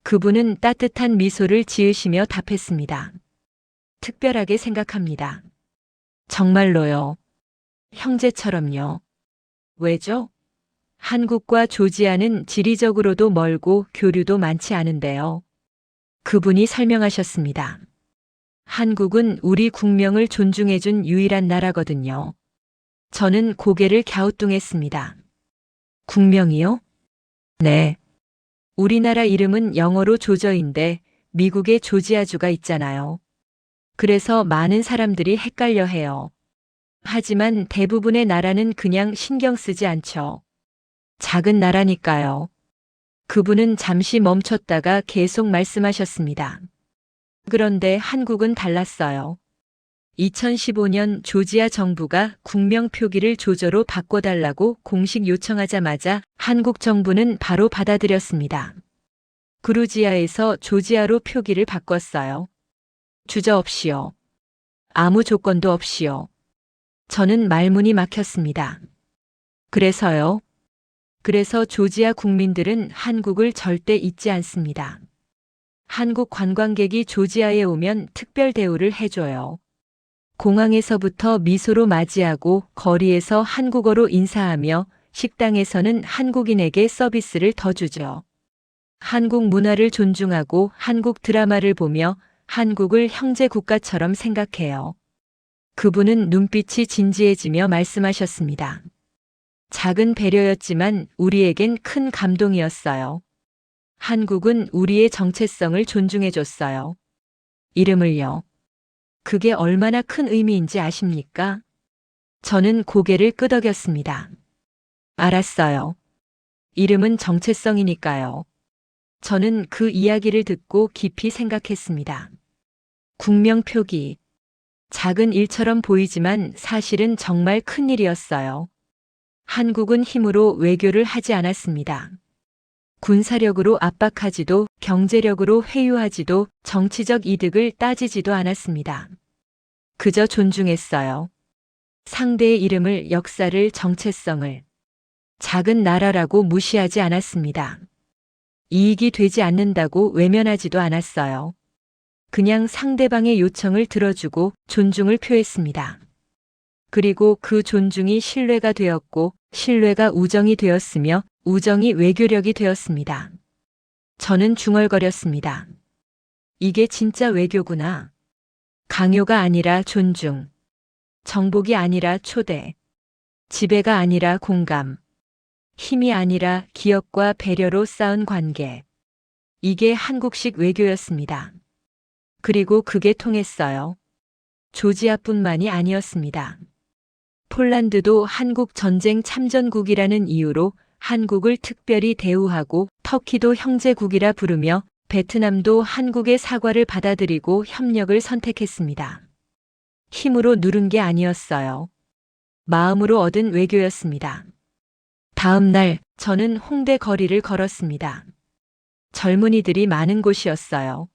그분은 따뜻한 미소를 지으시며 답했습니다. 특별하게 생각합니다. 정말로요. 형제처럼요. 왜죠? 한국과 조지아는 지리적으로도 멀고 교류도 많지 않은데요. 그분이 설명하셨습니다. 한국은 우리 국명을 존중해준 유일한 나라거든요. 저는 고개를 갸우뚱했습니다. 국명이요? 네. 우리나라 이름은 영어로 조저인데 미국에 조지아주가 있잖아요. 그래서 많은 사람들이 헷갈려 해요. 하지만 대부분의 나라는 그냥 신경 쓰지 않죠. 작은 나라니까요. 그분은 잠시 멈췄다가 계속 말씀하셨습니다. 그런데 한국은 달랐어요. 2015년 조지아 정부가 국명 표기를 조저로 바꿔달라고 공식 요청하자마자 한국 정부는 바로 받아들였습니다. 그루지아에서 조지아로 표기를 바꿨어요. 주저없이요. 아무 조건도 없이요. 저는 말문이 막혔습니다. 그래서요. 그래서 조지아 국민들은 한국을 절대 잊지 않습니다. 한국 관광객이 조지아에 오면 특별 대우를 해줘요. 공항에서부터 미소로 맞이하고 거리에서 한국어로 인사하며 식당에서는 한국인에게 서비스를 더 주죠. 한국 문화를 존중하고 한국 드라마를 보며 한국을 형제 국가처럼 생각해요. 그분은 눈빛이 진지해지며 말씀하셨습니다. 작은 배려였지만 우리에겐 큰 감동이었어요. 한국은 우리의 정체성을 존중해줬어요. 이름을요. 그게 얼마나 큰 의미인지 아십니까? 저는 고개를 끄덕였습니다. 알았어요. 이름은 정체성이니까요. 저는 그 이야기를 듣고 깊이 생각했습니다. 국명 표기. 작은 일처럼 보이지만 사실은 정말 큰 일이었어요. 한국은 힘으로 외교를 하지 않았습니다. 군사력으로 압박하지도 경제력으로 회유하지도 정치적 이득을 따지지도 않았습니다. 그저 존중했어요. 상대의 이름을, 역사를, 정체성을. 작은 나라라고 무시하지 않았습니다. 이익이 되지 않는다고 외면하지도 않았어요. 그냥 상대방의 요청을 들어주고 존중을 표했습니다. 그리고 그 존중이 신뢰가 되었고 신뢰가 우정이 되었으며 우정이 외교력이 되었습니다. 저는 중얼거렸습니다. 이게 진짜 외교구나. 강요가 아니라 존중. 정복이 아니라 초대. 지배가 아니라 공감. 힘이 아니라 기억과 배려로 쌓은 관계. 이게 한국식 외교였습니다. 그리고 그게 통했어요. 조지아뿐만이 아니었습니다. 폴란드도 한국 전쟁 참전국이라는 이유로 한국을 특별히 대우하고 터키도 형제국이라 부르며 베트남도 한국의 사과를 받아들이고 협력을 선택했습니다. 힘으로 누른 게 아니었어요. 마음으로 얻은 외교였습니다. 다음 날 저는 홍대 거리를 걸었습니다. 젊은이들이 많은 곳이었어요.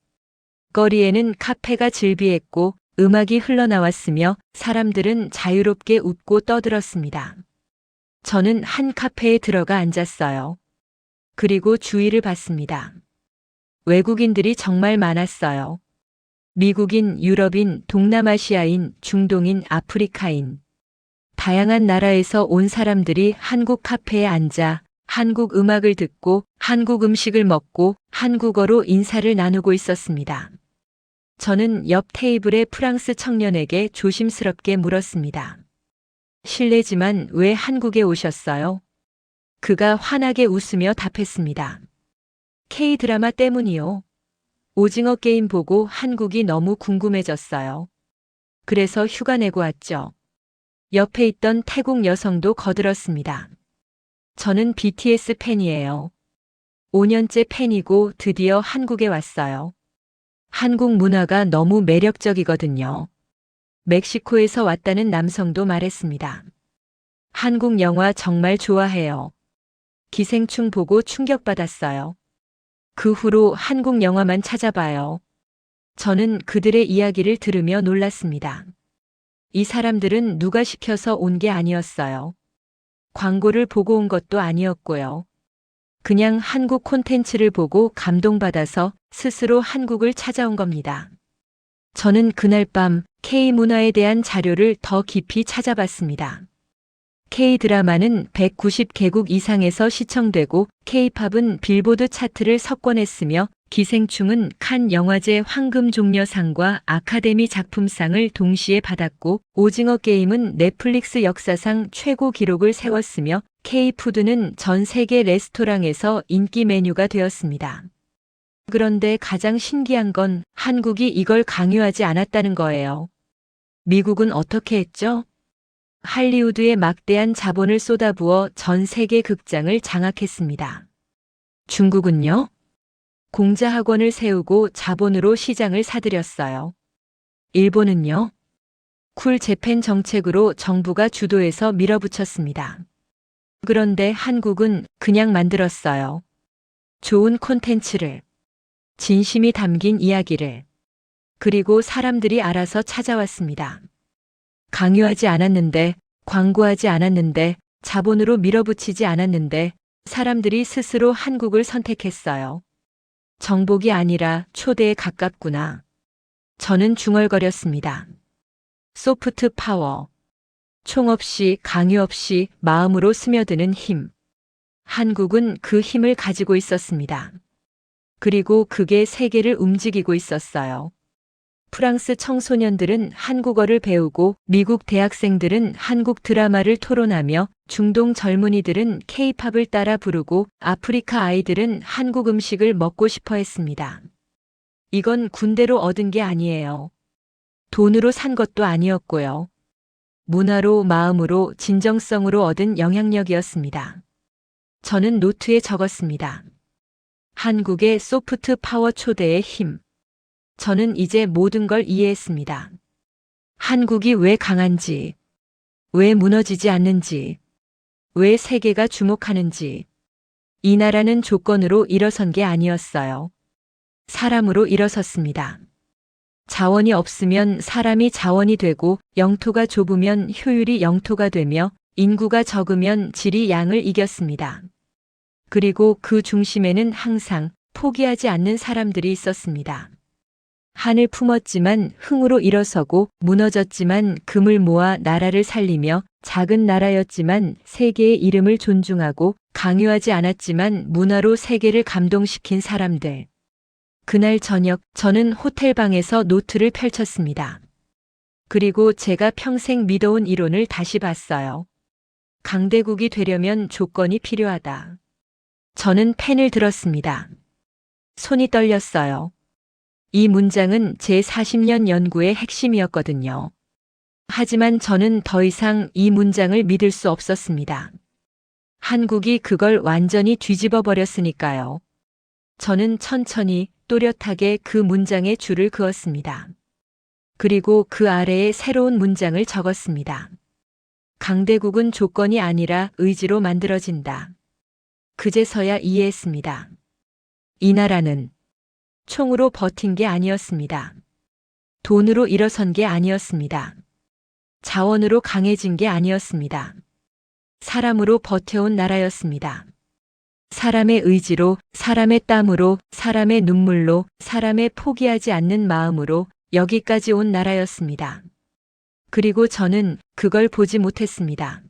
거리에는 카페가 즐비했고 음악이 흘러나왔으며 사람들은 자유롭게 웃고 떠들었습니다. 저는 한 카페에 들어가 앉았어요. 그리고 주위를 봤습니다. 외국인들이 정말 많았어요. 미국인, 유럽인, 동남아시아인, 중동인, 아프리카인. 다양한 나라에서 온 사람들이 한국 카페에 앉아 한국 음악을 듣고 한국 음식을 먹고 한국어로 인사를 나누고 있었습니다. 저는 옆 테이블의 프랑스 청년에게 조심스럽게 물었습니다. 실례지만 왜 한국에 오셨어요? 그가 환하게 웃으며 답했습니다. K-드라마 때문이요. 오징어 게임 보고 한국이 너무 궁금해졌어요. 그래서 휴가 내고 왔죠. 옆에 있던 태국 여성도 거들었습니다. 저는 BTS 팬이에요. 5년째 팬이고 드디어 한국에 왔어요. 한국 문화가 너무 매력적이거든요. 멕시코에서 왔다는 남성도 말했습니다. 한국 영화 정말 좋아해요. 기생충 보고 충격받았어요. 그 후로 한국 영화만 찾아봐요. 저는 그들의 이야기를 들으며 놀랐습니다. 이 사람들은 누가 시켜서 온 게 아니었어요. 광고를 보고 온 것도 아니었고요. 그냥 한국 콘텐츠를 보고 감동받아서 스스로 한국을 찾아온 겁니다. 저는 그날 밤 K-문화에 대한 자료를 더 깊이 찾아봤습니다. K-드라마는 190개국 이상에서 시청되고 K-팝은 빌보드 차트를 석권했으며 기생충은 칸 영화제 황금종려상과 아카데미 작품상을 동시에 받았고 오징어 게임은 넷플릭스 역사상 최고 기록을 세웠으며 K-푸드는 전 세계 레스토랑에서 인기 메뉴가 되었습니다. 그런데 가장 신기한 건 한국이 이걸 강요하지 않았다는 거예요. 미국은 어떻게 했죠? 할리우드에 막대한 자본을 쏟아부어 전 세계 극장을 장악했습니다. 중국은요? 공자학원을 세우고 자본으로 시장을 사들였어요. 일본은요? 쿨 재팬 정책으로 정부가 주도해서 밀어붙였습니다. 그런데 한국은 그냥 만들었어요. 좋은 콘텐츠를, 진심이 담긴 이야기를, 그리고 사람들이 알아서 찾아왔습니다. 강요하지 않았는데, 광고하지 않았는데, 자본으로 밀어붙이지 않았는데, 사람들이 스스로 한국을 선택했어요. 정복이 아니라 초대에 가깝구나. 저는 중얼거렸습니다. 소프트 파워. 총 없이 강요 없이 마음으로 스며드는 힘. 한국은 그 힘을 가지고 있었습니다. 그리고 그게 세계를 움직이고 있었어요. 프랑스 청소년들은 한국어를 배우고 미국 대학생들은 한국 드라마를 토론하며 중동 젊은이들은 K-팝을 따라 부르고 아프리카 아이들은 한국 음식을 먹고 싶어 했습니다. 이건 군대로 얻은 게 아니에요. 돈으로 산 것도 아니었고요. 문화로, 마음으로, 진정성으로 얻은 영향력이었습니다. 저는 노트에 적었습니다. 한국의 소프트 파워 초대의 힘. 저는 이제 모든 걸 이해했습니다. 한국이 왜 강한지, 왜 무너지지 않는지, 왜 세계가 주목하는지. 이 나라는 조건으로 일어선 게 아니었어요. 사람으로 일어섰습니다. 자원이 없으면 사람이 자원이 되고 영토가 좁으면 효율이 영토가 되며 인구가 적으면 질이 양을 이겼습니다. 그리고 그 중심에는 항상 포기하지 않는 사람들이 있었습니다. 한을 품었지만 흥으로 일어서고 무너졌지만 금을 모아 나라를 살리며 작은 나라였지만 세계의 이름을 존중하고 강요하지 않았지만 문화로 세계를 감동시킨 사람들. 그날 저녁 저는 호텔방에서 노트를 펼쳤습니다. 그리고 제가 평생 믿어온 이론을 다시 봤어요. 강대국이 되려면 조건이 필요하다. 저는 펜을 들었습니다. 손이 떨렸어요. 이 문장은 제 40년 연구의 핵심이었거든요. 하지만 저는 더 이상 이 문장을 믿을 수 없었습니다. 한국이 그걸 완전히 뒤집어 버렸으니까요. 저는 천천히 또렷하게 그 문장에 줄을 그었습니다. 그리고 그 아래에 새로운 문장을 적었습니다. 강대국은 조건이 아니라 의지로 만들어진다. 그제서야 이해했습니다. 이 나라는 총으로 버틴 게 아니었습니다. 돈으로 일어선 게 아니었습니다. 자원으로 강해진 게 아니었습니다. 사람으로 버텨온 나라였습니다. 사람의 의지로, 사람의 땀으로, 사람의 눈물로, 사람의 포기하지 않는 마음으로 여기까지 온 나라였습니다. 그리고 저는 그걸 보지 못했습니다.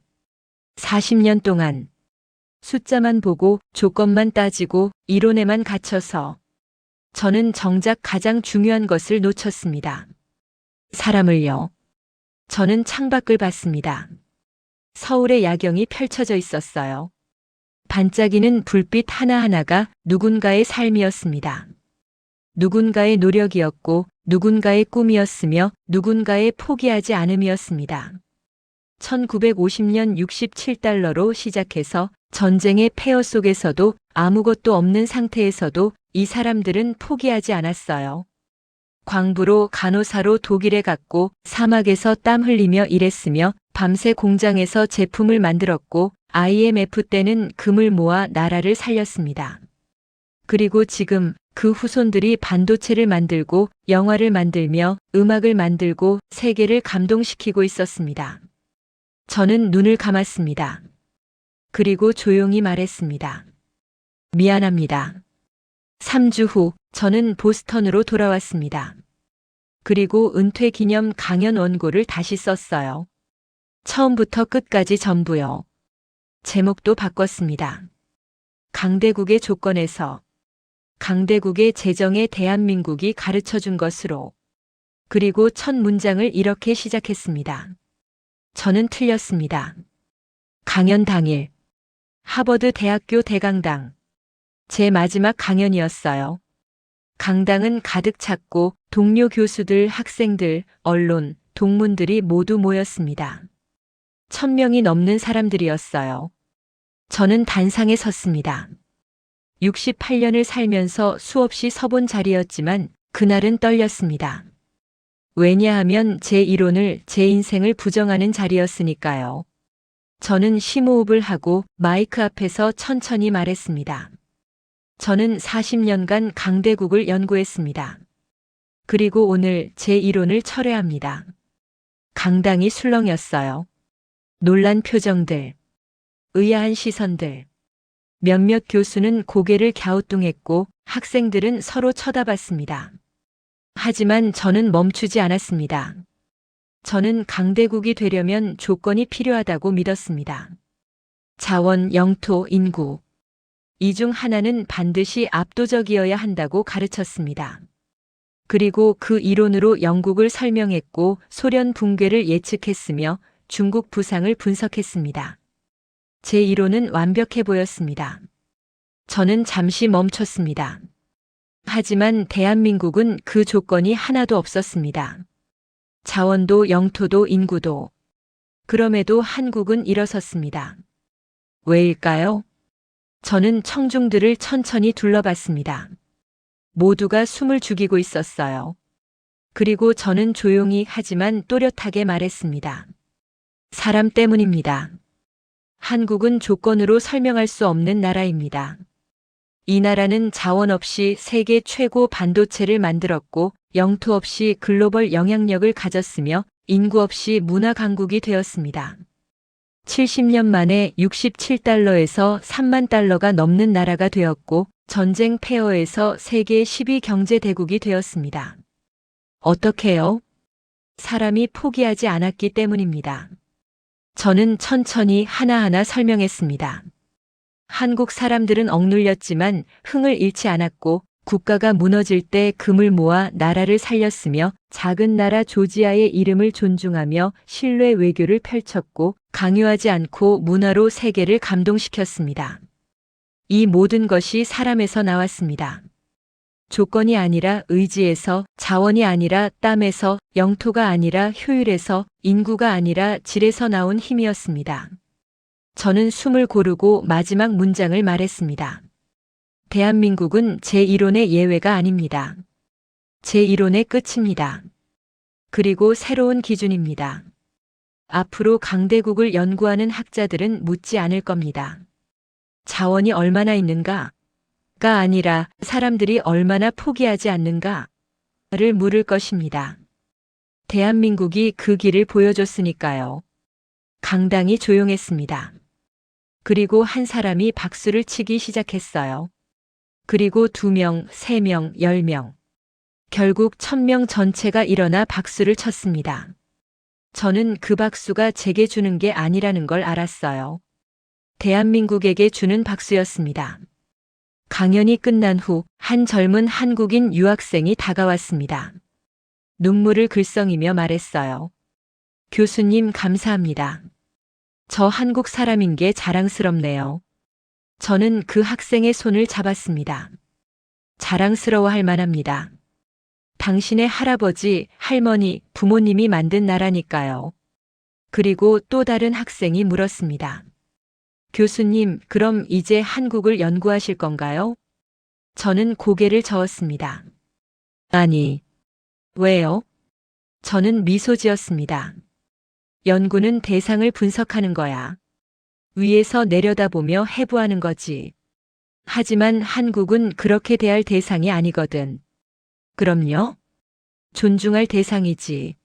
40년 동안 숫자만 보고 조건만 따지고 이론에만 갇혀서 저는 정작 가장 중요한 것을 놓쳤습니다. 사람을요. 저는 창밖을 봤습니다. 서울의 야경이 펼쳐져 있었어요. 반짝이는 불빛 하나하나가 누군가의 삶이었습니다. 누군가의 노력이었고 누군가의 꿈이었으며 누군가의 포기하지 않음이었습니다. 1950년 67달러로 시작해서 전쟁의 폐허 속에서도 아무것도 없는 상태에서도 이 사람들은 포기하지 않았어요. 광부로 간호사로 독일에 갔고 사막에서 땀 흘리며 일했으며 밤새 공장에서 제품을 만들었고 IMF 때는 금을 모아 나라를 살렸습니다. 그리고 지금 그 후손들이 반도체를 만들고 영화를 만들며 음악을 만들고 세계를 감동시키고 있었습니다. 저는 눈을 감았습니다. 그리고 조용히 말했습니다. 미안합니다. 3주 후 저는 보스턴으로 돌아왔습니다. 그리고 은퇴 기념 강연 원고를 다시 썼어요. 처음부터 끝까지 전부요. 제목도 바꿨습니다. 강대국의 조건에서 강대국의 재정에 대한민국이 가르쳐준 것으로. 그리고 첫 문장을 이렇게 시작했습니다. 저는 틀렸습니다. 강연 당일 하버드 대학교 대강당 제 마지막 강연이었어요. 강당은 가득 찼고 동료 교수들, 학생들, 언론, 동문들이 모두 모였습니다. 1000명이 넘는 사람들이었어요. 저는 단상에 섰습니다. 68년을 살면서 수없이 서본 자리였지만 그날은 떨렸습니다. 왜냐하면 제 이론을, 제 인생을 부정하는 자리였으니까요. 저는 심호흡을 하고 마이크 앞에서 천천히 말했습니다. 저는 40년간 강대국을 연구했습니다. 그리고 오늘 제 이론을 철회합니다. 강당이 술렁였어요. 놀란 표정들, 의아한 시선들. 몇몇 교수는 고개를 갸우뚱했고 학생들은 서로 쳐다봤습니다. 하지만 저는 멈추지 않았습니다. 저는 강대국이 되려면 조건이 필요하다고 믿었습니다. 자원, 영토, 인구. 이 중 하나는 반드시 압도적이어야 한다고 가르쳤습니다. 그리고 그 이론으로 영국을 설명했고 소련 붕괴를 예측했으며 중국 부상을 분석했습니다. 제 이론은 완벽해 보였습니다. 저는 잠시 멈췄습니다. 하지만 대한민국은 그 조건이 하나도 없었습니다. 자원도 영토도 인구도. 그럼에도 한국은 일어섰습니다. 왜일까요? 저는 청중들을 천천히 둘러봤습니다. 모두가 숨을 죽이고 있었어요. 그리고 저는 조용히 하지만 또렷하게 말했습니다. 사람 때문입니다. 한국은 조건으로 설명할 수 없는 나라입니다. 이 나라는 자원 없이 세계 최고 반도체를 만들었고 영토 없이 글로벌 영향력을 가졌으며 인구 없이 문화 강국이 되었습니다. 70년 만에 67달러에서 3만 달러가 넘는 나라가 되었고 전쟁 폐허에서 세계 10위 경제 대국이 되었습니다. 어떻게요? 사람이 포기하지 않았기 때문입니다. 저는 천천히 하나하나 설명했습니다. 한국 사람들은 억눌렸지만 흥을 잃지 않았고 국가가 무너질 때 금을 모아 나라를 살렸으며 작은 나라 조지아의 이름을 존중하며 신뢰 외교를 펼쳤고 강요하지 않고 문화로 세계를 감동시켰습니다. 이 모든 것이 사람에서 나왔습니다. 조건이 아니라 의지에서, 자원이 아니라 땀에서, 영토가 아니라 효율에서, 인구가 아니라 질에서 나온 힘이었습니다. 저는 숨을 고르고 마지막 문장을 말했습니다. 대한민국은 제 이론의 예외가 아닙니다. 제 이론의 끝입니다. 그리고 새로운 기준입니다. 앞으로 강대국을 연구하는 학자들은 묻지 않을 겁니다. 자원이 얼마나 있는가? 가 아니라 사람들이 얼마나 포기하지 않는가를 물을 것입니다. 대한민국이 그 길을 보여줬으니까요. 강당이 조용했습니다. 그리고 한 사람이 박수를 치기 시작했어요. 그리고 2명, 3명, 10명. 결국 1000명 전체가 일어나 박수를 쳤습니다. 저는 그 박수가 제게 주는 게 아니라는 걸 알았어요. 대한민국에게 주는 박수였습니다. 강연이 끝난 후 한 젊은 한국인 유학생이 다가왔습니다. 눈물을 글썽이며 말했어요. 교수님 감사합니다. 저 한국 사람인 게 자랑스럽네요. 저는 그 학생의 손을 잡았습니다. 자랑스러워할 만합니다. 당신의 할아버지, 할머니, 부모님이 만든 나라니까요. 그리고 또 다른 학생이 물었습니다. 교수님, 그럼 이제 한국을 연구하실 건가요? 저는 고개를 저었습니다. 아니, 왜요? 저는 미소 지었습니다. 연구는 대상을 분석하는 거야. 위에서 내려다보며 해부하는 거지. 하지만 한국은 그렇게 대할 대상이 아니거든. 그럼요? 존중할 대상이지.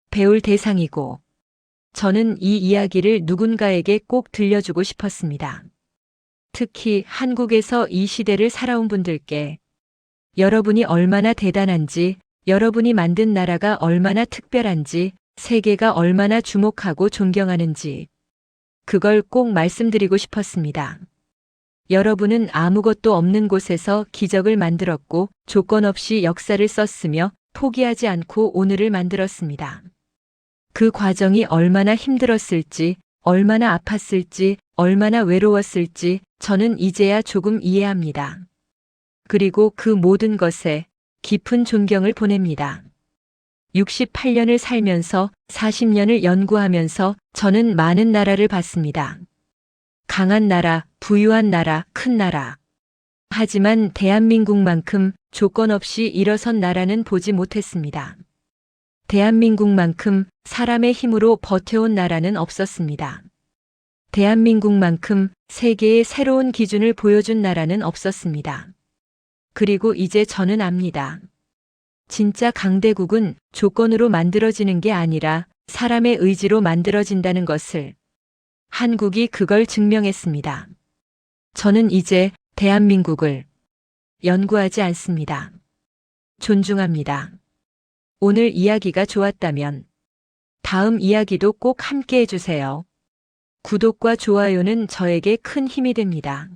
배울 대상이고. 저는 이 이야기를 누군가에게 꼭 들려주고 싶었습니다. 특히 한국에서 이 시대를 살아온 분들께 여러분이 얼마나 대단한지, 여러분이 만든 나라가 얼마나 특별한지, 세계가 얼마나 주목하고 존경하는지, 그걸 꼭 말씀드리고 싶었습니다. 여러분은 아무것도 없는 곳에서 기적을 만들었고 조건 없이 역사를 썼으며 포기하지 않고 오늘을 만들었습니다. 그 과정이 얼마나 힘들었을지, 얼마나 아팠을지, 얼마나 외로웠을지 저는 이제야 조금 이해합니다. 그리고 그 모든 것에 깊은 존경을 보냅니다. 68년을 살면서 40년을 연구하면서 저는 많은 나라를 봤습니다. 강한 나라, 부유한 나라, 큰 나라. 하지만 대한민국만큼 조건 없이 일어선 나라는 보지 못했습니다. 대한민국만큼 사람의 힘으로 버텨온 나라는 없었습니다. 대한민국만큼 세계의 새로운 기준을 보여준 나라는 없었습니다. 그리고 이제 저는 압니다. 진짜 강대국은 조건으로 만들어지는 게 아니라 사람의 의지로 만들어진다는 것을. 한국이 그걸 증명했습니다. 저는 이제 대한민국을 연구하지 않습니다. 존중합니다. 오늘 이야기가 좋았다면 다음 이야기도 꼭 함께 해주세요. 구독과 좋아요는 저에게 큰 힘이 됩니다.